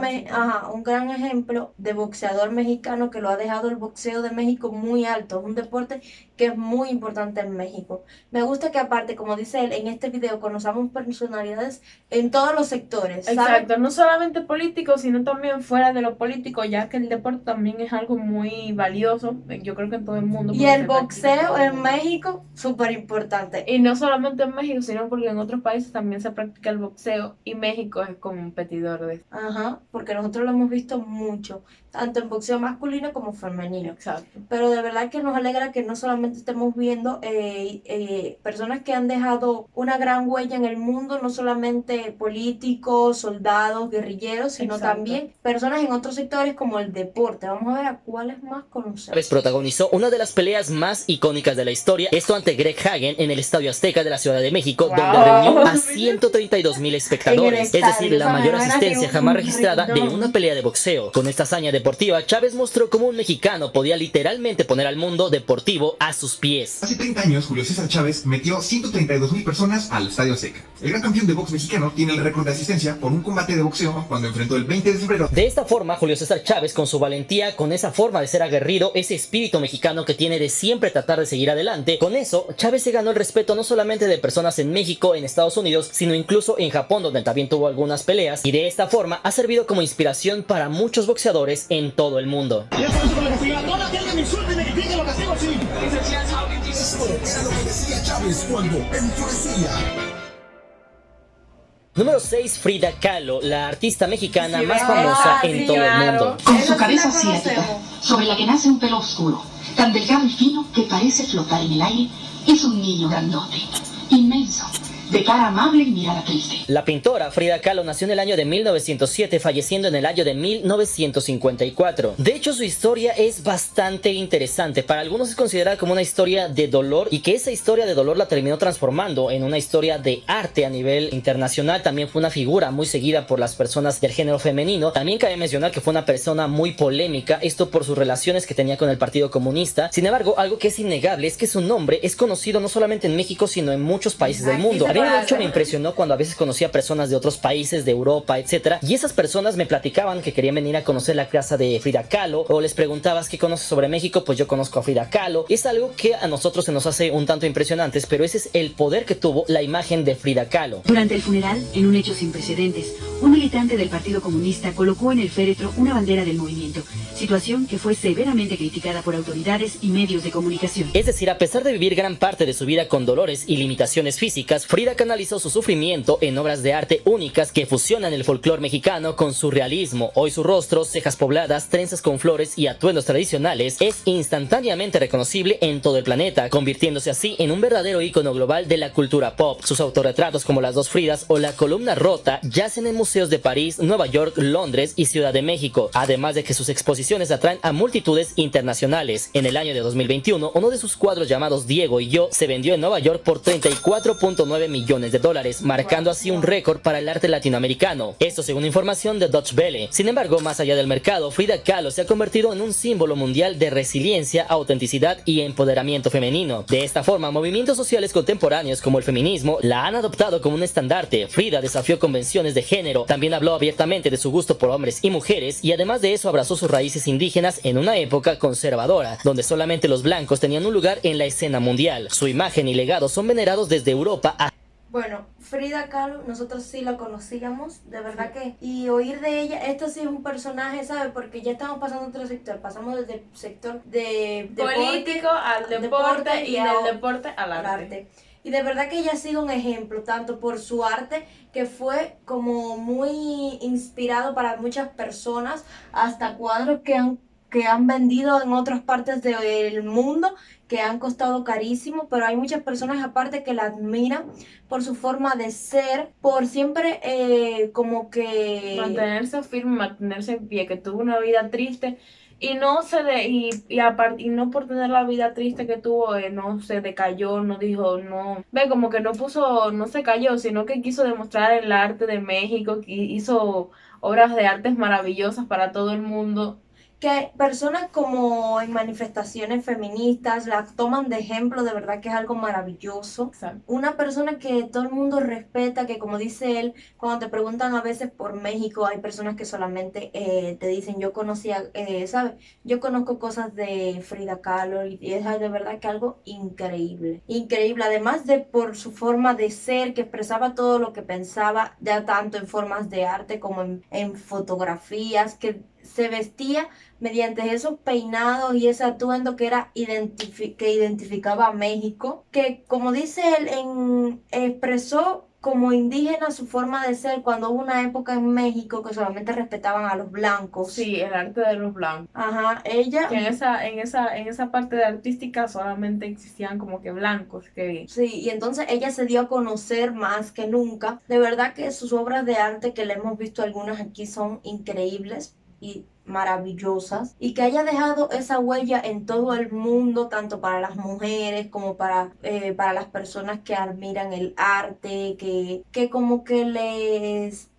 un gran ejemplo de boxeador mexicano que lo ha dejado el boxeo de México muy alto. Es un deporte que es muy importante en México. Me gusta que aparte, como dice él, en este video conozcamos personalidades en todos los sectores, ¿sabes?
Exacto, no solamente políticos, sino también fuera de lo político, ya que el deporte también es algo muy valioso, yo creo que en todo el mundo.
Y el boxeo en México, súper importante.
Y no solamente en México, sino porque en otros países también se practica el boxeo y México es competidor de esto.
Ajá, porque nosotros lo hemos visto mucho, tanto en boxeo masculino como femenino.
Exacto.
Pero de verdad que nos alegra que no solamente estemos viendo personas que han dejado una gran huella en el mundo, no solamente políticos, soldados, guerrilleros, sino
Exacto.
también personas en otros sectores como el deporte. Vamos a ver a cuáles más conocemos.
Chávez protagonizó una de las peleas más icónicas de la historia, esto ante Greg Hagen en el Estadio Azteca de la Ciudad de México, donde reunió a 132,000 espectadores, es decir, la mayor asistencia jamás registrada de una pelea de boxeo. Con esta hazaña deportiva, Chávez mostró cómo un mexicano podía literalmente poner al mundo deportivo a sus pies.
Hace 30 años, Julio César Chávez metió 132,000 personas al Estadio Azteca. El gran campeón de box mexicano tiene el récord de asistencia por un combate de boxeo cuando enfrentó el 20 de febrero.
De esta forma, Julio César Chávez, con su valentía, con esa forma de ser aguerrido, ese espíritu mexicano que tiene de siempre tratar de seguir adelante, con eso, Chávez se ganó el respeto no solamente de personas en México, único en Estados Unidos, sino incluso en Japón, donde también tuvo algunas peleas, y de esta forma ha servido como inspiración para muchos boxeadores en todo el mundo.
Y eso es lo que decía, no la que me insulte y me critique lo que hacemos así. Esto era lo que decía Chávez cuando enfurecía.
Número 6, Frida Kahlo, la artista mexicana más famosa en todo el mundo.
Con su cabeza asiática, sobre la que nace un pelo oscuro, tan delgado y fino que parece flotar en el aire, es un niño grandote, inmenso, de cara amable y mirada triste.
La pintora Frida Kahlo nació en el año de 1907, falleciendo en el año de 1954. De hecho, su historia es bastante interesante. Para algunos es considerada como una historia de dolor, y que esa historia de dolor la terminó transformando en una historia de arte a nivel internacional. También fue una figura muy seguida por las personas del género femenino. También cabe mencionar que fue una persona muy polémica, esto por sus relaciones que tenía con el Partido Comunista. Sin embargo, algo que es innegable es que su nombre es conocido no solamente en México, sino en muchos países del mundo. A mí de hecho me impresionó cuando a veces conocía personas de otros países, de Europa, etcétera, y esas personas me platicaban que querían venir a conocer la casa de Frida Kahlo, o les preguntabas qué conoces sobre México. Pues yo conozco a Frida Kahlo. Es algo que a nosotros se nos hace un tanto impresionantes, pero ese es el poder que tuvo la imagen de Frida Kahlo.
Durante el funeral, en un hecho sin precedentes, un militante del Partido Comunista colocó en el féretro una bandera del movimiento, situación que fue severamente criticada por autoridades y medios de comunicación.
Es decir, a pesar de vivir gran parte de su vida con dolores y limitaciones físicas, Frida canalizó su sufrimiento en obras de arte únicas que fusionan el folclore mexicano con surrealismo. Hoy su rostro, cejas pobladas, trenzas con flores y atuendos tradicionales es instantáneamente reconocible en todo el planeta, convirtiéndose así en un verdadero ícono global de la cultura pop. Sus autorretratos como las dos Fridas o la columna rota yacen en museos de París, Nueva York, Londres y Ciudad de México, además de que sus exposiciones atraen a multitudes internacionales. En el año de 2021, uno de sus cuadros llamados Diego y yo se vendió en Nueva York por $34.9 millones, marcando así un récord para el arte latinoamericano. Esto según información de Deutsche Welle. Sin embargo, más allá del mercado, Frida Kahlo se ha convertido en un símbolo mundial de resiliencia, autenticidad y empoderamiento femenino. De esta forma, movimientos sociales contemporáneos como el feminismo la han adoptado como un estandarte. Frida desafió convenciones de género, también habló abiertamente de su gusto por hombres y mujeres, y además de eso abrazó sus raíces indígenas en una época conservadora, donde solamente los blancos tenían un lugar en la escena mundial. Su imagen y legado son venerados desde Europa a...
Bueno, Frida Kahlo, nosotros sí la conocíamos, de verdad que, y oír de ella, esto sí es un personaje, ¿sabes? Porque ya estamos pasando a otro sector, pasamos desde el sector de
político al deporte y del deporte al arte.
Y de verdad que ella ha sido un ejemplo, tanto por su arte, que fue como muy inspirado para muchas personas, hasta cuadros que han vendido en otras partes del mundo, que han costado carísimo, pero hay muchas personas aparte que la admiran por su forma de ser, por siempre como que...
mantenerse firme, mantenerse en pie, que tuvo una vida triste y no no por tener la vida triste que tuvo, no se decayó, no dijo, no, como que no se cayó, sino que quiso demostrar el arte de México, que hizo obras de artes maravillosas para todo el mundo.
Que personas como en manifestaciones feministas la toman de ejemplo, de verdad que es algo maravilloso.
Exacto.
Una persona que todo el mundo respeta, que como dice él, cuando te preguntan a veces por México, hay personas que solamente te dicen, yo conocía, ¿sabes? Yo conozco cosas de Frida Kahlo, y es de verdad que algo increíble. Increíble, además de por su forma de ser, que expresaba todo lo que pensaba, ya tanto en formas de arte como en fotografías, que se vestía mediante esos peinados y ese atuendo que era que identificaba a México, que como dice él, expresó como indígena su forma de ser cuando hubo una época en México que solamente respetaban a los blancos.
Sí, el arte de los blancos.
Ajá, ella...
Que en esa parte de artística solamente existían como que blancos.
Sí, y entonces ella se dio a conocer más que nunca. De verdad que sus obras de arte, que le hemos visto algunas aquí, son increíbles y maravillosas, y que haya dejado esa huella en todo el mundo, tanto para las mujeres como para las personas que admiran el arte, que como que las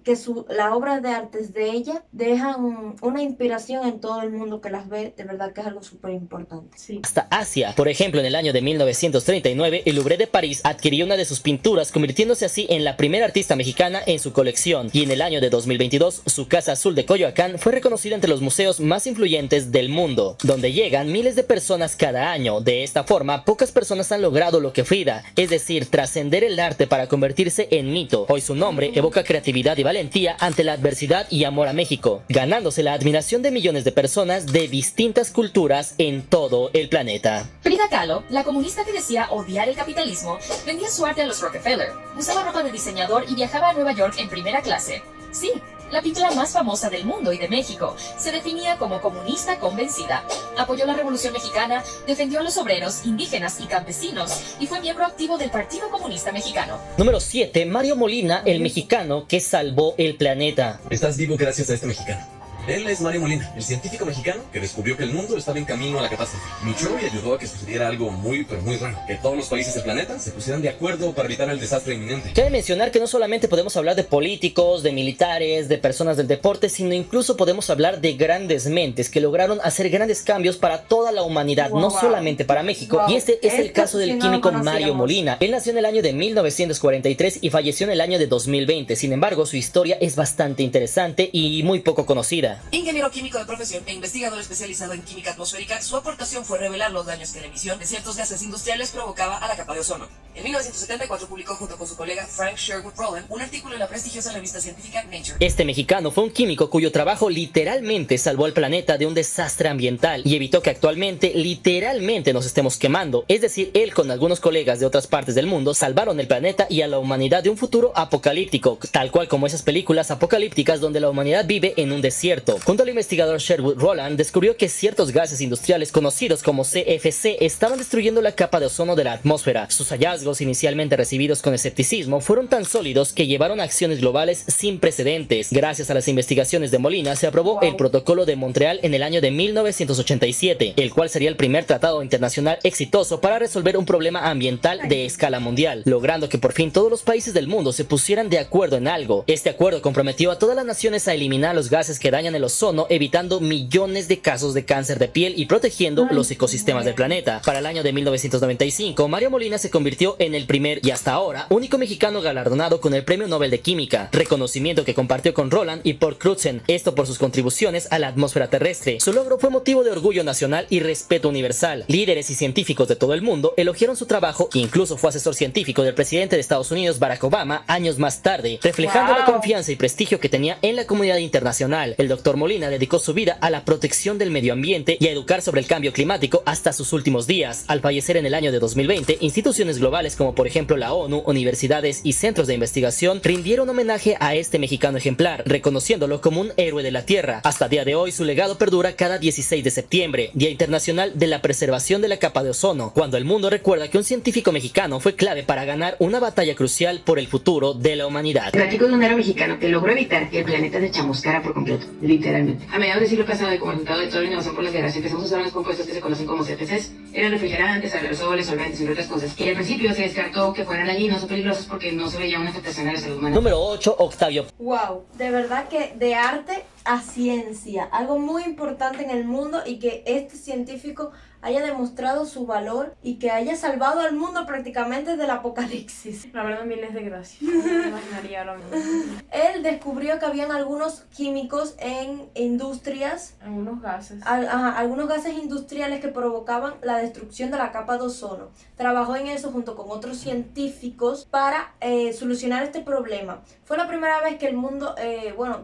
obras de artes de ella dejan una inspiración en todo el mundo que las ve, de verdad que es algo súper importante.
Sí.
Hasta Asia. Por ejemplo, en el año de 1939, el Louvre de París adquirió una de sus pinturas, convirtiéndose así en la primera artista mexicana en su colección. Y en el año de 2022, su Casa Azul de Coyoacán fue reconocida entre los los museos más influyentes del mundo, donde llegan miles de personas cada año. De esta forma, pocas personas han logrado lo que Frida, es decir, trascender el arte para convertirse en mito. Hoy su nombre evoca creatividad y valentía ante la adversidad y amor a México, ganándose la admiración de millones de personas de distintas culturas en todo el planeta.
Frida Kahlo, la comunista que decía odiar el capitalismo, vendía su arte a los Rockefeller, usaba ropa de diseñador y viajaba a Nueva York en primera clase. Sí, la pintora más famosa del mundo y de México, se definía como comunista convencida. Apoyó la Revolución Mexicana, defendió a los obreros, indígenas y campesinos y fue miembro activo del Partido Comunista Mexicano.
Número 7. Mario Molina, el mexicano que salvó el planeta.
Estás vivo gracias a este mexicano. Él es Mario Molina, el científico mexicano que descubrió que el mundo estaba en camino a la catástrofe. Luchó y ayudó a que sucediera algo muy raro, que todos los países del planeta se pusieran de acuerdo para evitar el desastre inminente.
Cabe mencionar que no solamente podemos hablar de políticos, de militares, de personas del deporte, sino incluso podemos hablar de grandes mentes que lograron hacer grandes cambios para toda la humanidad, no solamente para México. Y este es el caso del químico Mario Molina. Él nació en el año de 1943 y falleció en el año de 2020. Sin embargo, su historia es bastante interesante y muy poco conocida.
Ingeniero químico de profesión e investigador especializado en química atmosférica, su aportación fue revelar los daños que la emisión de ciertos gases industriales provocaba a la capa de ozono. En 1974 publicó junto con su colega Frank Sherwood Rowland un artículo en la prestigiosa revista científica Nature.
Este mexicano fue un químico cuyo trabajo literalmente salvó al planeta de un desastre ambiental y evitó que actualmente literalmente nos estemos quemando. Es decir, él con algunos colegas de otras partes del mundo salvaron el planeta y a la humanidad de un futuro apocalíptico, tal cual como esas películas apocalípticas donde la humanidad vive en un desierto. Junto al investigador Sherwood Rowland descubrió que ciertos gases industriales conocidos como CFC estaban destruyendo la capa de ozono de la atmósfera. Sus hallazgos, inicialmente recibidos con escepticismo, fueron tan sólidos que llevaron a acciones globales sin precedentes. Gracias a las investigaciones de Molina se aprobó el Protocolo de Montreal en el año de 1987, el cual sería el primer tratado internacional exitoso para resolver un problema ambiental de escala mundial, logrando que por fin todos los países del mundo se pusieran de acuerdo en algo. Este acuerdo comprometió a todas las naciones a eliminar los gases que dañan el ozono, evitando millones de casos de cáncer de piel y protegiendo los ecosistemas del planeta. Para el año de 1995, Mario Molina se convirtió en el primer y hasta ahora único mexicano galardonado con el Premio Nobel de Química, reconocimiento que compartió con Rowland y Paul Crutzen, esto por sus contribuciones a la atmósfera terrestre. Su logro fue motivo de orgullo nacional y respeto universal. Líderes y científicos de todo el mundo elogiaron su trabajo, incluso fue asesor científico del presidente de Estados Unidos, Barack Obama, años más tarde, reflejando la confianza y prestigio que tenía en la comunidad internacional. El Dr. Molina dedicó su vida a la protección del medio ambiente y a educar sobre el cambio climático hasta sus últimos días. Al fallecer en el año de 2020, instituciones globales como por ejemplo la ONU, universidades y centros de investigación rindieron homenaje a este mexicano ejemplar, reconociéndolo como un héroe de la Tierra. Hasta día de hoy, su legado perdura cada 16 de septiembre, Día Internacional de la Preservación de la Capa de Ozono, cuando el mundo recuerda que un científico mexicano fue clave para ganar una batalla crucial por el futuro de la humanidad.
Platico de un héroe mexicano que logró evitar que el planeta se chamuscara por completo, literalmente. A mediados del siglo pasado, y como resultado de toda la innovación por las guerras, empezamos a usar unos compuestos que se conocen como CFCs. Eran refrigerantes, aerosoles, solventes, entre otras cosas. Y al principio se descartó que fueran dañinos o peligrosos porque no se veía una afectación a la salud humana.
Número 8. Octavio.
Wow, de verdad que de arte a ciencia, algo muy importante en el mundo, y que este científico haya demostrado su valor y que haya salvado al mundo prácticamente del apocalipsis.
La verdad, miles de gracias. No me imaginaría ahora mismo.
Él descubrió que habían algunos químicos en industrias,
algunos gases,
algunos gases industriales que provocaban la destrucción de la capa de ozono. Trabajó en eso junto con otros científicos para solucionar este problema. Fue la primera vez que el mundo,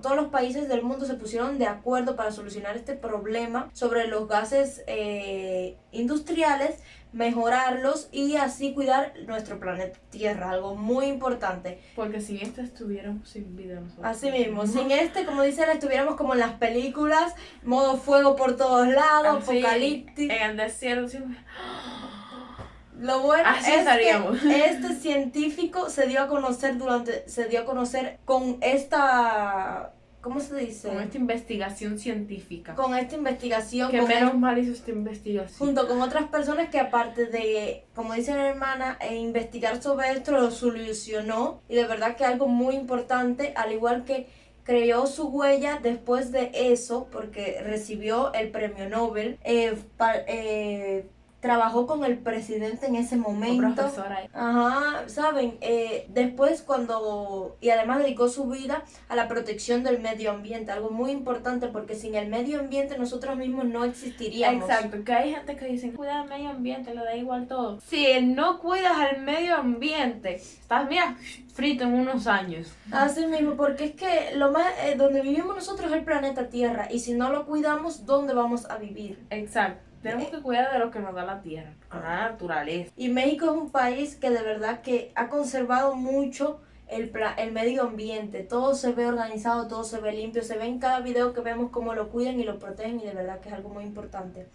todos los países del mundo se pusieron de acuerdo para solucionar este problema sobre los gases industriales, mejorarlos y así cuidar nuestro planeta Tierra, algo muy importante.
Porque sin este estuviéramos sin vida nosotros.
Así mismo, sin este, como dicen, estuviéramos como en las películas, modo fuego por todos lados, apocalíptico.
En el desierto siempre.
Lo bueno
así
es
estaríamos.
que este científico se dio a conocer con esta... ¿Cómo se dice?
Con esta investigación científica.
Con esta investigación.
Que menos mal hizo esta investigación.
Junto con otras personas que, aparte de, como dice mi hermana, investigar sobre esto, lo solucionó. Y de verdad que algo muy importante, al igual que creó su huella después de eso, porque recibió el premio Nobel, trabajó con el presidente en ese momento.
Profesora.
Ajá, saben, después y además dedicó su vida a la protección del medio ambiente, algo muy importante porque sin el medio ambiente nosotros mismos no existiríamos.
Exacto, que hay gente que dice, cuida el medio ambiente, le da igual todo. Si no cuidas al medio ambiente, estás, mira, frito en unos años.
Así mismo, porque es que donde vivimos nosotros es el planeta Tierra, y si no lo cuidamos, ¿dónde vamos a vivir?
Exacto. Tenemos que cuidar de lo que nos da la tierra, la naturaleza.
Y México es un país que de verdad que ha conservado mucho el medio ambiente. Todo se ve organizado, todo se ve limpio, se ve en cada video que vemos cómo lo cuidan y lo protegen, y de verdad que es algo muy importante.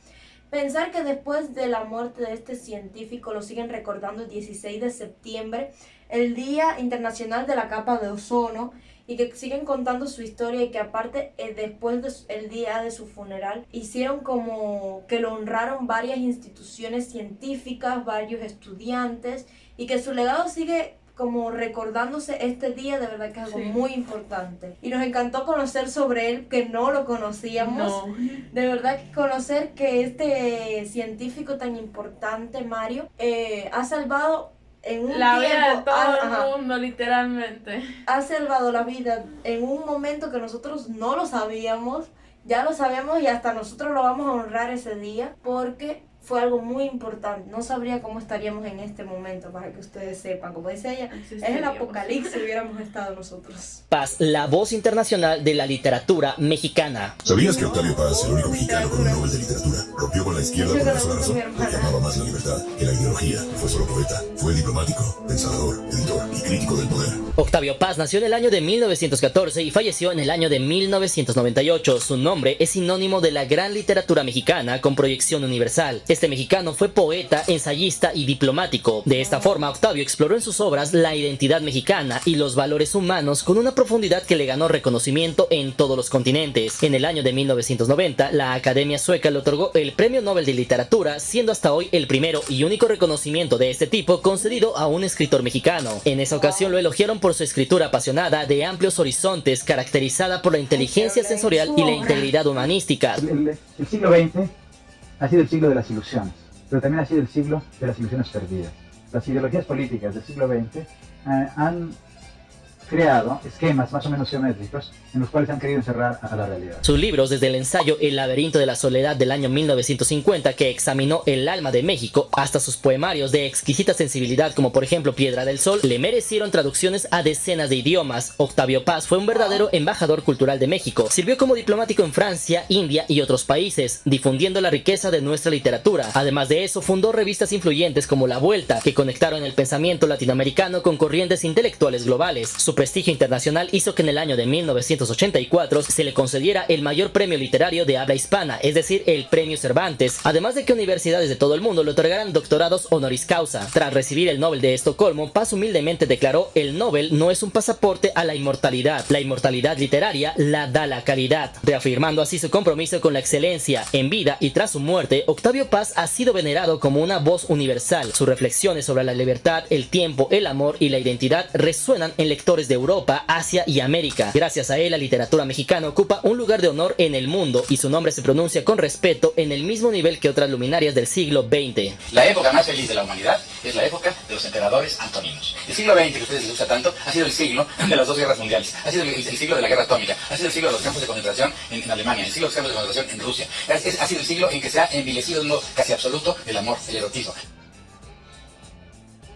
Pensar que después de la muerte de este científico lo siguen recordando el 16 de septiembre, el Día Internacional de la Capa de Ozono, y que siguen contando su historia, y que aparte después del día de su funeral hicieron como que lo honraron varias instituciones científicas, varios estudiantes, y que su legado sigue como recordándose este día, de verdad que es algo muy importante. Y nos encantó conocer sobre él, que no lo conocíamos. No. De verdad que conocer que este científico tan importante, Mario, ha salvado en un
la
tiempo,
vida de todo el mundo, literalmente.
Ha salvado la vida en un momento que nosotros no lo sabíamos, ya lo sabemos, y hasta nosotros lo vamos a honrar ese día, porque fue algo muy importante. No sabría cómo estaríamos en este momento, para que ustedes sepan. Como dice ella, es el apocalipsis si hubiéramos estado nosotros.
Paz, la voz internacional de la literatura mexicana.
¿Sabías que Octavio Paz, el único mexicano con un Nobel de Literatura, rompió con la izquierda por una sola razón? Porque amaba más la libertad que la ideología. Fue solo poeta, fue diplomático, pensador, editor y crítico del poder.
Octavio Paz nació en el año de 1914 y falleció en el año de 1998. Su nombre es sinónimo de la gran literatura mexicana con proyección universal. Este mexicano fue poeta, ensayista y diplomático. De esta forma, Octavio exploró en sus obras la identidad mexicana y los valores humanos con una profundidad que le ganó reconocimiento en todos los continentes. En el año de 1990, la Academia Sueca le otorgó el Premio Nobel de Literatura, siendo hasta hoy el primero y único reconocimiento de este tipo concedido a un escritor mexicano. En esa ocasión lo elogiaron por su escritura apasionada, de amplios horizontes, caracterizada por la inteligencia sensorial y la integridad humanística.
El siglo XX ha sido el siglo de las ilusiones, pero también ha sido el siglo de las ilusiones perdidas. Las ideologías políticas del siglo XX han creado esquemas más o menos geométricos en los cuales han querido encerrar a la realidad.
Sus libros, desde el ensayo El laberinto de la soledad del año 1950, que examinó el alma de México, hasta sus poemarios de exquisita sensibilidad, como por ejemplo Piedra del Sol, le merecieron traducciones a decenas de idiomas. Octavio Paz fue un verdadero embajador cultural de México. Sirvió como diplomático en Francia, India y otros países, difundiendo la riqueza de nuestra literatura. Además de eso, fundó revistas influyentes como La Vuelta, que conectaron el pensamiento latinoamericano con corrientes intelectuales globales. Su prestigio internacional hizo que en el año de 1984 se le concediera el mayor premio literario de habla hispana, es decir, el Premio Cervantes, además de que universidades de todo el mundo le otorgaran doctorados honoris causa. Tras recibir el Nobel de Estocolmo, Paz humildemente declaró: el Nobel no es un pasaporte a la inmortalidad literaria la da la caridad, reafirmando así su compromiso con la excelencia. En vida y tras su muerte, Octavio Paz ha sido venerado como una voz universal. Sus reflexiones sobre la libertad, el tiempo, el amor y la identidad resuenan en lectores de Europa, Asia y América. Gracias a él, la literatura mexicana ocupa un lugar de honor en el mundo y su nombre se pronuncia con respeto en el mismo nivel que otras luminarias del siglo XX.
La época más feliz de la humanidad es la época de los emperadores antoninos. El siglo XX, que a ustedes les gusta tanto, ha sido el siglo de las dos guerras mundiales, ha sido el siglo de la guerra atómica, ha sido el siglo de los campos de concentración en Alemania, el siglo de los campos de concentración en Rusia, ha sido el siglo en que se ha envilecido de un modo casi absoluto el amor, el erotismo.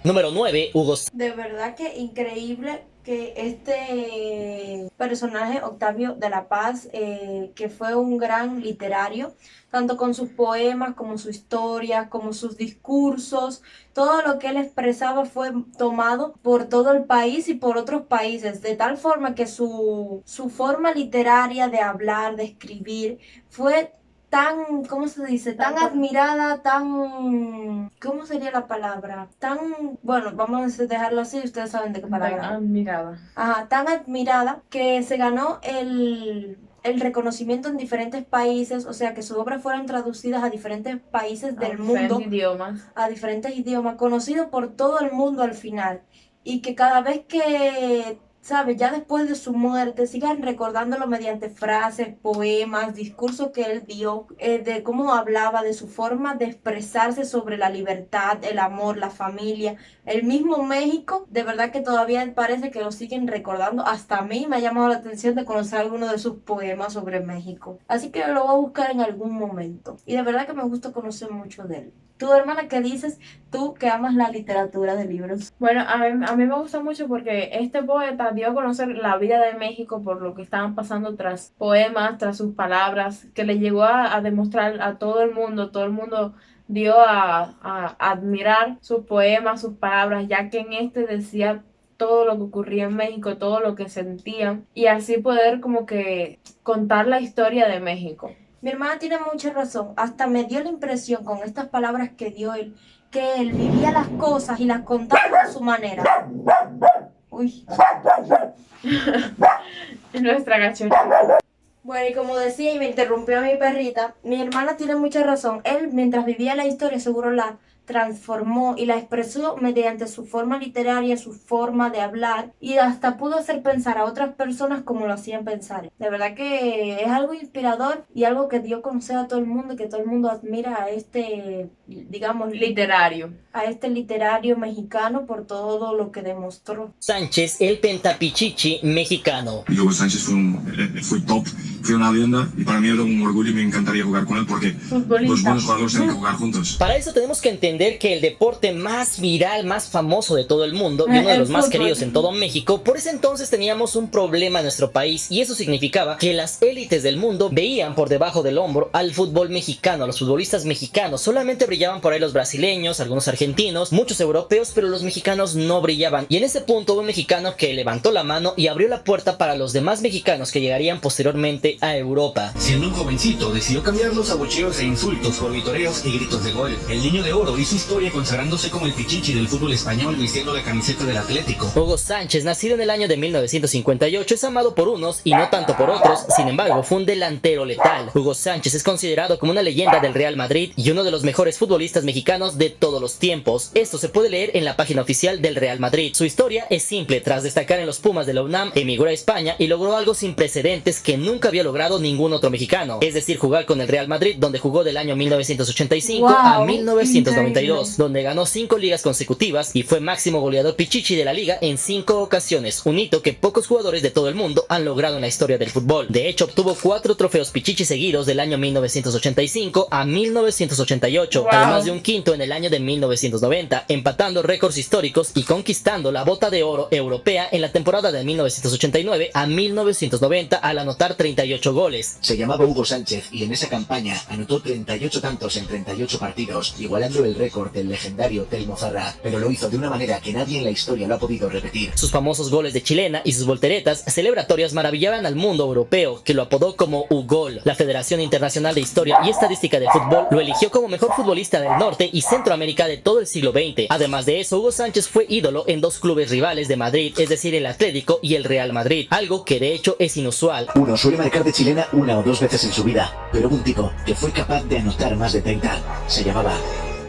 Número 9, Hugo.
De verdad que increíble que este personaje, Octavio de la Paz, que fue un gran literario, tanto con sus poemas, como su historia, como sus discursos, todo lo que él expresaba fue tomado por todo el país y por otros países, de tal forma que su forma literaria de hablar, de escribir, fue tan, ¿cómo se dice? Tan admirada, tan, ¿cómo sería la palabra? Tan, bueno, vamos a dejarlo así, ustedes saben de qué palabra.
Tan admirada.
Ajá, tan admirada que se ganó el reconocimiento en diferentes países, o sea, que sus obras fueron traducidas a diferentes países del mundo. A diferentes idiomas, conocido por todo el mundo al final. Y que cada vez que ¿sabes? Ya después de su muerte, sigan recordándolo mediante frases, poemas, discursos que él dio, de cómo hablaba, de su forma de expresarse sobre la libertad, el amor, la familia, el mismo México. De verdad que todavía parece que lo siguen recordando. Hasta a mí me ha llamado la atención de conocer alguno de sus poemas sobre México. Así que lo voy a buscar en algún momento. Y de verdad que me gusta conocer mucho de él. ¿Tú, hermana, qué dices? Tú que amas la literatura de libros.
Bueno, a mí me gusta mucho porque este poeta dio a conocer la vida de México por lo que estaban pasando tras poemas, tras sus palabras, que le llegó a demostrar a todo el mundo dio a admirar sus poemas, sus palabras, ya que en este decía todo lo que ocurría en México, todo lo que sentían, y así poder como que contar la historia de México.
Mi hermana tiene mucha razón, hasta me dio la impresión con estas palabras que dio él, que él vivía las cosas y las contaba a su manera. Uy.
Nuestra cachorrita.
Bueno, y como decía, y me interrumpió mi perrita, mi hermana tiene mucha razón. Él, mientras vivía la historia, seguro la transformó y la expresó mediante su forma literaria, su forma de hablar, y hasta pudo hacer pensar a otras personas como lo hacían pensar. De verdad que es algo inspirador y algo que dio a conocer a todo el mundo, y que todo el mundo admira a este, digamos,
literario
mexicano por todo lo que demostró.
Sánchez, el pentapichichi mexicano.
Hugo Sánchez fue top, fue una leyenda y para mí era un orgullo y me encantaría jugar con él porque los buenos jugadores tienen que jugar juntos.
Para eso tenemos que entender que el deporte más viral, más famoso de todo el mundo y uno de los más queridos en todo México, por ese entonces teníamos un problema en nuestro país, y eso significaba que las élites del mundo veían por debajo del hombro al fútbol mexicano, a los futbolistas mexicanos. Solamente brillaban por ahí los brasileños, algunos argentinos, muchos europeos, pero los mexicanos no brillaban. Y en ese punto hubo un mexicano que levantó la mano y abrió la puerta para los demás mexicanos que llegarían posteriormente a Europa.
Siendo un jovencito, decidió cambiar los abucheos e insultos por vitoreos y gritos de gol. El niño de oro hizo historia consagrándose como el pichichi del fútbol español, vistiendo la camiseta del Atlético.
Hugo Sánchez, nacido en el año de 1958, es amado por unos y no tanto por otros. Sin embargo, fue un delantero letal. Hugo Sánchez es considerado como una leyenda del Real Madrid y uno de los mejores futbolistas mexicanos de todos los tiempos. Esto se puede leer en la página oficial del Real Madrid. Su historia es simple. Tras destacar en los Pumas de la UNAM, emigró a España y logró algo sin precedentes que nunca había logrado ningún otro mexicano, es decir, jugar con el Real Madrid, donde jugó del año 1985 a 1992, donde ganó 5 ligas consecutivas y fue máximo goleador pichichi de la liga en 5 ocasiones, un hito que pocos jugadores de todo el mundo han logrado en la historia del fútbol. De hecho, obtuvo 4 trofeos pichichi seguidos del año 1985 a 1988, además de un quinto en el año de 1990, empatando récords históricos y conquistando la bota de oro europea en la temporada de 1989 a 1990 al anotar 38 goles.
Se llamaba Hugo Sánchez y en esa campaña anotó 38 tantos en 38 partidos, igualando el récord del legendario Telmo Zarra, pero lo hizo de una manera que nadie en la historia lo ha podido repetir.
Sus famosos goles de chilena y sus volteretas celebratorias maravillaban al mundo europeo, que lo apodó como Ugol. La Federación Internacional de Historia y Estadística del Fútbol lo eligió como mejor futbolista del norte y Centroamérica de todo el siglo XX. Además de eso, Hugo Sánchez fue ídolo en 2 clubes rivales de Madrid, es decir, el Atlético y el Real Madrid, algo que de hecho es inusual.
Uno suele marcar de chilena 1 o 2 veces en su vida, pero hubo un tipo que fue capaz de anotar más de 30. Se llamaba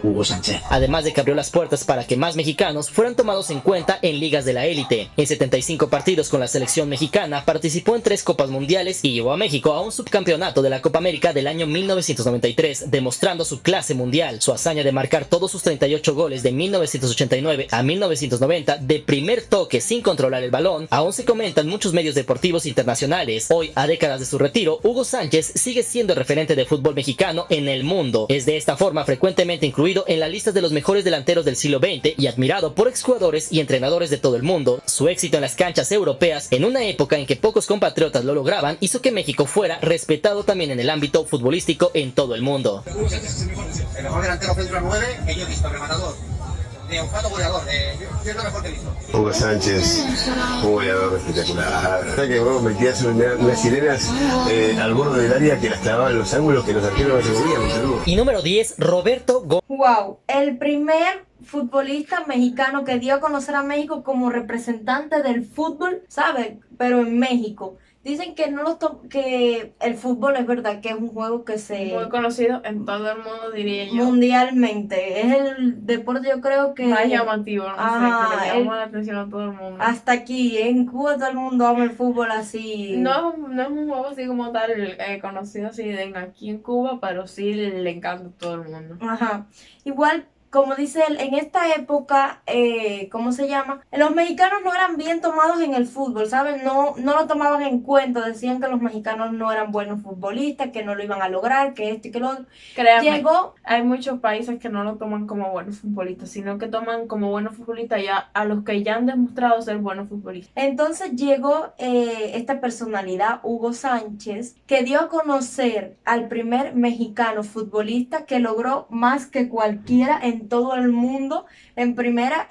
Hugo Sánchez.
Además de que abrió las puertas para que más mexicanos fueran tomados en cuenta en ligas de la élite. En 75 partidos con la selección mexicana, participó en 3 Copas Mundiales y llevó a México a un subcampeonato de la Copa América del año 1993, demostrando su clase mundial. Su hazaña de marcar todos sus 38 goles de 1989 a 1990 de primer toque sin controlar el balón, aún se comenta en muchos medios deportivos internacionales. Hoy, a décadas de su retiro, Hugo Sánchez sigue siendo el referente de fútbol mexicano en el mundo. Es de esta forma frecuentemente incluido en las listas de los mejores delanteros del siglo XX y admirado por exjugadores y entrenadores de todo el mundo. Su éxito en las canchas europeas, en una época en que pocos compatriotas lo lograban, hizo que México fuera respetado también en el ámbito futbolístico en todo el mundo.
El mejor delantero centro 9 que yo he visto, rematador, triunfado goleador, es lo mejor que he visto.
Hugo Sánchez, un goleador espectacular. O sea que vos metías unas sirenas al borde del área que las clavaban en los ángulos que los arqueros no se movían.
Y número 10, Roberto Gómez.
Wow, el primer futbolista mexicano que dio a conocer a México como representante del fútbol, ¿sabes? Pero en México. Dicen que que el fútbol es verdad que es un juego que se
muy conocido en todo el mundo, diría yo.
Mundialmente. Es el deporte, yo creo que
más llamativo, no
ajá,
sé, que le llama la atención a todo el mundo.
Hasta aquí, en Cuba todo el mundo ama el fútbol así.
No es un juego así como tal conocido así aquí en Cuba, pero sí le encanta a todo el mundo.
Ajá. Igual, como dice él, en esta época, ¿cómo se llama? Los mexicanos no eran bien tomados en el fútbol, ¿saben? No lo tomaban en cuenta, decían que los mexicanos no eran buenos futbolistas, que no lo iban a lograr, que esto y que lo otro.
Créanme, hay muchos países que no lo toman como buenos futbolistas, sino que toman como buenos futbolistas ya a los que ya han demostrado ser buenos futbolistas.
Entonces llegó esta personalidad, Hugo Sánchez, que dio a conocer al primer mexicano futbolista que logró más que cualquiera en todo el mundo. En primera,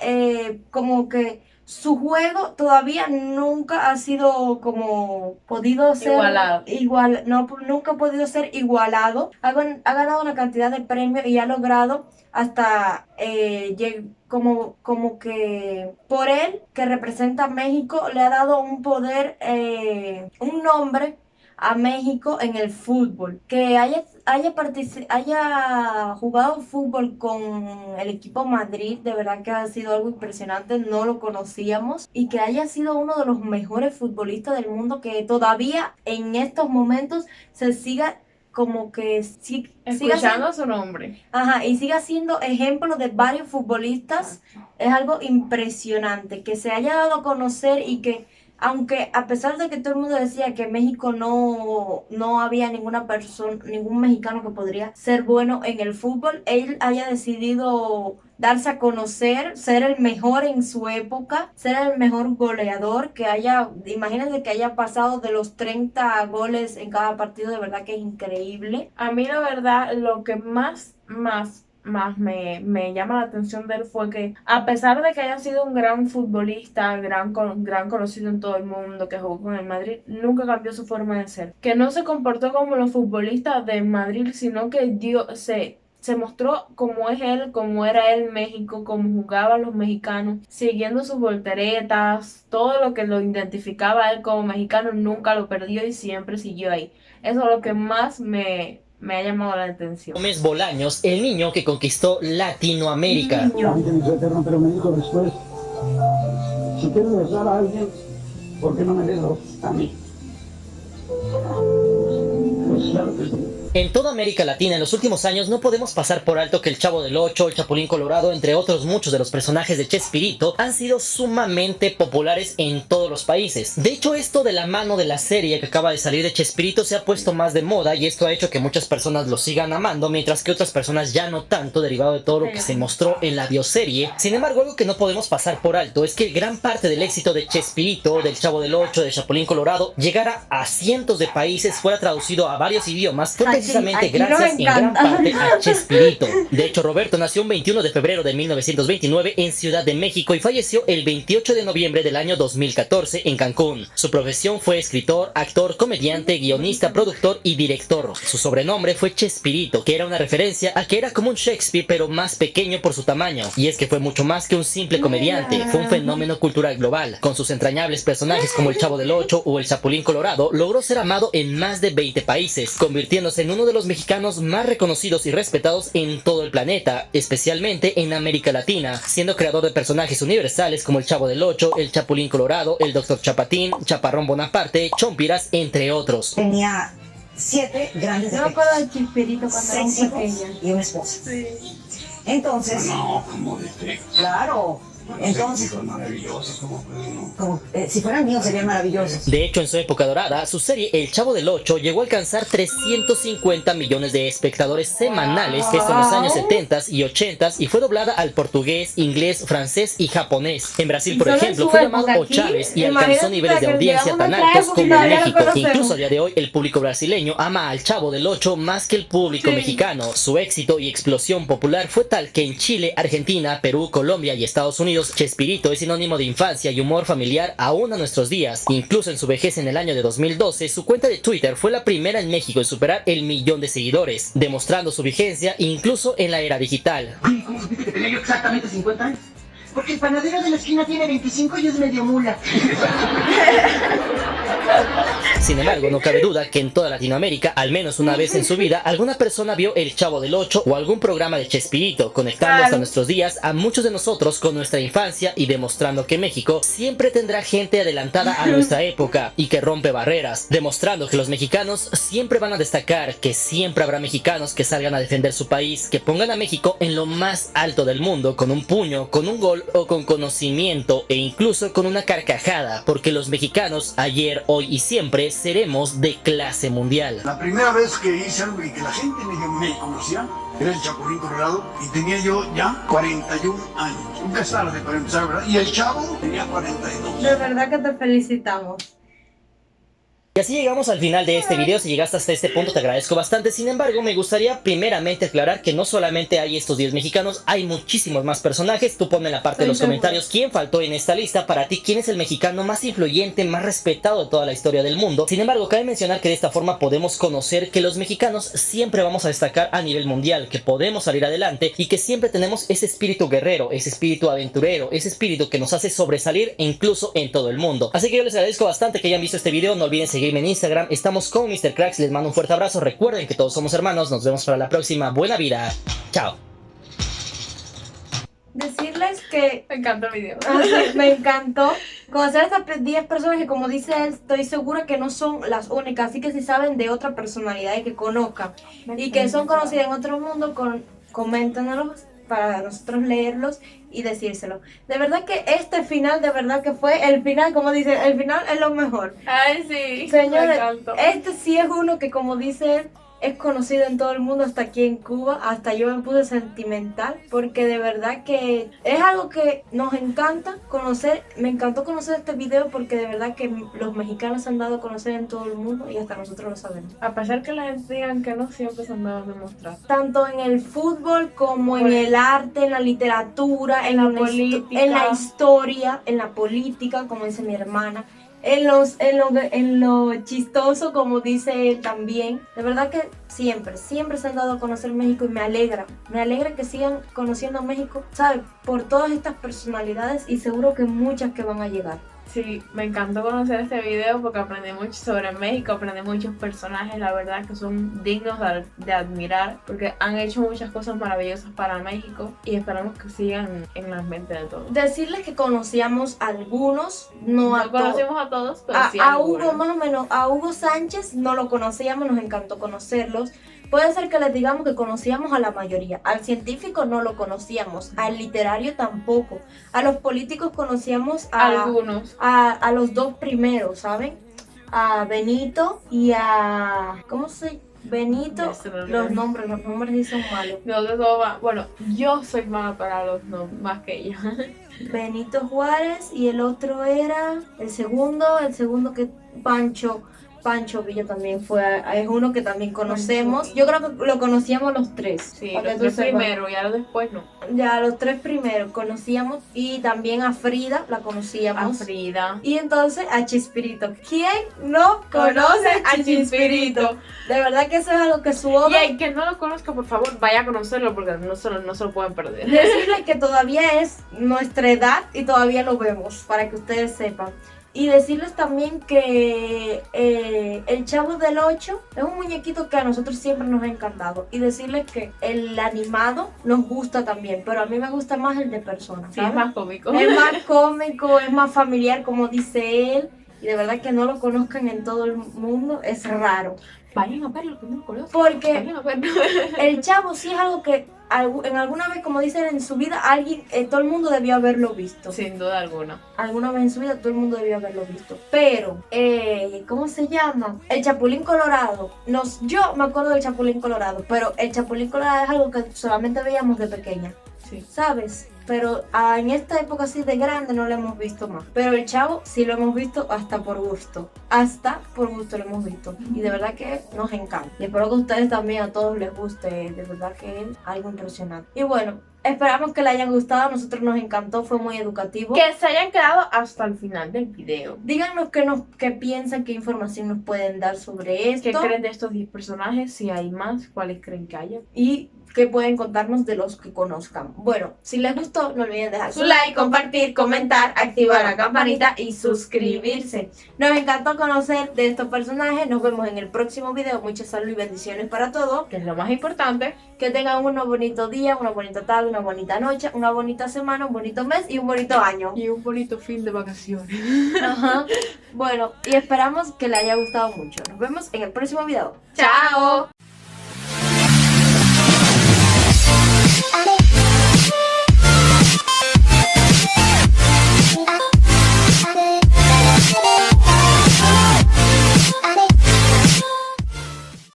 como que su juego todavía nunca ha sido como podido ser nunca ha podido ser igualado. Ha ganado una cantidad de premios y ha logrado hasta como que por él, que representa a México, le ha dado un poder, un nombre a México en el fútbol. Que haya jugado fútbol con el equipo Madrid, de verdad que ha sido algo impresionante, no lo conocíamos, y que haya sido uno de los mejores futbolistas del mundo, que todavía en estos momentos se siga como que
escuchando su nombre.
Ajá, y siga siendo ejemplo de varios futbolistas. Es algo impresionante que se haya dado a conocer, y que aunque a pesar de que todo el mundo decía que en México no había ningún mexicano que podría ser bueno en el fútbol, él haya decidido darse a conocer, ser el mejor en su época, ser el mejor goleador, imagínense que haya pasado de los 30 goles en cada partido, de verdad que es increíble.
A mí la verdad, lo que más me llama la atención de él fue que, a pesar de que haya sido un gran futbolista, gran conocido en todo el mundo, que jugó con el Madrid, nunca cambió su forma de ser. Que no se comportó como los futbolistas de Madrid, sino que se mostró como es él, como era él en México, como jugaban los mexicanos, siguiendo sus volteretas, todo lo que lo identificaba a él como mexicano, nunca lo perdió y siempre siguió ahí. Eso es lo que más me ha llamado la atención.
Gómez Bolaños, el niño que conquistó Latinoamérica.
Pero me dijo después, si quieres besar a alguien, ¿por qué no me besas a mí? Pues claro que sí.
En toda América Latina en los últimos años no podemos pasar por alto que el Chavo del Ocho, el Chapulín Colorado, entre otros muchos de los personajes de Chespirito, han sido sumamente populares en todos los países. De hecho, esto de la mano de la serie que acaba de salir de Chespirito se ha puesto más de moda, y esto ha hecho que muchas personas lo sigan amando, mientras que otras personas ya no tanto, derivado de todo lo que se mostró en la bioserie. Sin embargo, algo que no podemos pasar por alto es que gran parte del éxito de Chespirito, del Chavo del Ocho, del Chapulín Colorado, llegara a cientos de países, fuera traducido a varios idiomas, fue precisamente gracias en gran parte a Chespirito. De hecho, Roberto nació un 21 de febrero de 1929 en Ciudad de México y falleció el 28 de noviembre del año 2014 en Cancún. Su profesión fue escritor, actor, comediante, guionista, productor y director. Su sobrenombre fue Chespirito, que era una referencia a que era como un Shakespeare pero más pequeño por su tamaño. Y es que fue mucho más que un simple comediante, fue un fenómeno cultural global. Con sus entrañables personajes como el Chavo del Ocho o el Chapulín Colorado, logró ser amado en más de 20 países, convirtiéndose en uno de los mexicanos más reconocidos y respetados en todo el planeta, especialmente en América Latina, siendo creador de personajes universales como el Chavo del Ocho, el Chapulín Colorado, el Dr. Chapatín, Chaparrón Bonaparte, Chompiras, entre otros.
Tenía 7 grandes
Yo me acuerdo de Chespirito cuando era
hijos
pequeña.
y una esposa. Sí. Entonces,
No, como de
claro, entonces,
maravillosos,
como, si fueran míos serían maravillosos.
De hecho, en su época dorada, su serie El Chavo del Ocho llegó a alcanzar 350 millones de espectadores semanales, esto en los años 70 y 80, y fue doblada al portugués, inglés, francés y japonés. En Brasil, por ejemplo, fue llamado O Chávez y alcanzó niveles de audiencia tan altos como en México. Incluso a día de hoy, el público brasileño ama al Chavo del Ocho más que el público mexicano. Su éxito y explosión popular fue tal que en Chile, Argentina, Perú, Colombia y Estados Unidos, Chespirito es sinónimo de infancia y humor familiar aún a nuestros días. Incluso en su vejez en el año de 2012, su cuenta de Twitter fue la primera en México en superar el 1.000.000 de seguidores, demostrando su vigencia incluso en la era digital.
¿Cómo supiste que tenía yo exactamente 50 años?
porque el panadero de la esquina tiene 25 y es medio mula.
Sin embargo, no cabe duda que en toda Latinoamérica, al menos una vez en su vida, alguna persona vio El Chavo del Ocho o algún programa de Chespirito, conectando hasta nuestros días a muchos de nosotros con nuestra infancia y demostrando que México siempre tendrá gente adelantada a nuestra época y que rompe barreras, demostrando que los mexicanos siempre van a destacar, que siempre habrá mexicanos que salgan a defender su país, que pongan a México en lo más alto del mundo, con un puño, con un gol o con conocimiento e incluso con una carcajada, porque los mexicanos ayer, hoy y siempre seremos de clase mundial.
La primera vez que hice algo y que la gente me conocía era el Chapulín Colorado y tenía yo ya 41 años. Nunca es tarde para empezar, ¿verdad? Y el Chavo tenía 42.
De verdad que te felicitamos.
Y así llegamos al final de este video. Si llegaste hasta este punto te agradezco bastante. Sin embargo, me gustaría primeramente aclarar que no solamente hay estos 10 mexicanos, hay muchísimos más personajes. Tú ponme en la parte de los comentarios quién faltó en esta lista. Para ti, quién es el mexicano más influyente, más respetado de toda la historia del mundo. Sin embargo, cabe mencionar que de esta forma podemos conocer que los mexicanos siempre vamos a destacar a nivel mundial, que podemos salir adelante y que siempre tenemos ese espíritu guerrero, ese espíritu aventurero, ese espíritu que nos hace sobresalir incluso en todo el mundo. Así que yo les agradezco bastante que hayan visto este video. No olviden seguirme en Instagram, estamos con Mr. Cracks, les mando un fuerte abrazo, recuerden que todos somos hermanos, nos vemos para la próxima, buena vida, chao.
Decirles que
me encantó el video.
Me encantó conocer a estas 10 personas que, como dice él, estoy segura que no son las únicas, así que si saben de otra personalidad y que conozcan y que son conocidas en otro mundo, coméntenos para nosotros leerlos y decírselo. De verdad que este final, de verdad que fue el final, como dice, el final es lo mejor.
Ay, sí.
Señores, este sí es uno que, como dice él, es conocido en todo el mundo, hasta aquí en Cuba. Hasta yo me puse sentimental, porque de verdad que es algo que nos encanta conocer. Me encantó conocer este video porque de verdad que los mexicanos se han dado a conocer en todo el mundo y hasta nosotros lo sabemos.
A pesar que la gente digan que no, siempre se han dado a demostrar.
Tanto en el fútbol como en el arte, en la literatura, en la política, en la historia, en la política, como dice mi hermana. En lo chistoso, como dice él también. De verdad que siempre se han dado a conocer México y me alegra que sigan conociendo a México, ¿sabes? Por todas estas personalidades y seguro que muchas que van a llegar.
Sí, me encantó conocer este video porque aprendí mucho sobre México, aprendí muchos personajes, la verdad que son dignos de admirar porque han hecho muchas cosas maravillosas para México y esperamos que sigan en la mente de todos.
Decirles que conocíamos a algunos, no
conocimos a todos, pero sí
a Hugo más o menos, a Hugo Sánchez no lo conocíamos, nos encantó conocerlos. Puede ser que les digamos que conocíamos a la mayoría. Al científico no lo conocíamos, al literario tampoco. A los políticos conocíamos
algunos.
A los dos primeros, ¿saben? A Benito y a... ¿Cómo se...? Benito, los nombres sí son malos.
Bueno, yo soy mala para los nombres, más que ella.
Benito Juárez y el otro era el segundo que Pancho Villa también es uno que también conocemos. Yo creo que lo conocíamos los tres.
Sí, los tres primero, ya los después no.
Ya los tres primeros conocíamos y también a Frida la conocíamos.
A Frida.
Y entonces a Chespirito. ¿Quién no conoce a Chespirito? De verdad que eso es algo que su obra...
Y el que no lo conozca, por favor, vaya a conocerlo porque no se lo pueden perder.
Decirles que todavía es nuestra edad y todavía lo vemos, para que ustedes sepan. Y decirles también que el Chavo del Ocho es un muñequito que a nosotros siempre nos ha encantado. Y decirles que el animado nos gusta también, pero a mí me gusta más el de personas.
Sí, es más cómico.
Es más cómico, es más familiar, como dice él. Y de verdad que no lo conozcan en todo el mundo es raro.
Vayan a verlo, que no lo conozco.
Porque el Chavo sí es algo que en alguna vez, como dicen en su vida, todo el mundo debió haberlo visto.
Sin duda alguna.
Alguna vez en su vida todo el mundo debió haberlo visto. Pero, ¿cómo se llama? El Chapulín Colorado. Yo me acuerdo del Chapulín Colorado, pero el Chapulín Colorado es algo que solamente veíamos de pequeña.
Sí.
¿Sabes? Pero en esta época así de grande no lo hemos visto más. Pero el Chavo sí lo hemos visto hasta por gusto. Hasta por gusto lo hemos visto. Y de verdad que nos encanta. Y espero que a ustedes también, a todos les guste. De verdad que es algo impresionante. Y bueno, esperamos que les hayan gustado. A nosotros nos encantó, fue muy educativo.
Que se hayan quedado hasta el final del video.
Díganos qué piensan, qué información nos pueden dar sobre esto.
¿Qué creen de estos 10 personajes? Si hay más, ¿cuáles creen que haya?
Y que pueden contarnos de los que conozcan. Bueno, si les gustó, no olviden dejar
Su like, compartir, comentar, activar la campanita y suscribirse.
Nos encantó conocer de estos personajes. Nos vemos en el próximo video. Mucha salud y bendiciones para todos,
que es lo más importante.
Que tengan un bonito día, una bonita tarde, una bonita noche, una bonita semana, un bonito mes y un bonito año.
Y un bonito fin de vacaciones.
Ajá. Bueno, y esperamos que les haya gustado mucho. Nos vemos en el próximo video.
¡Chao!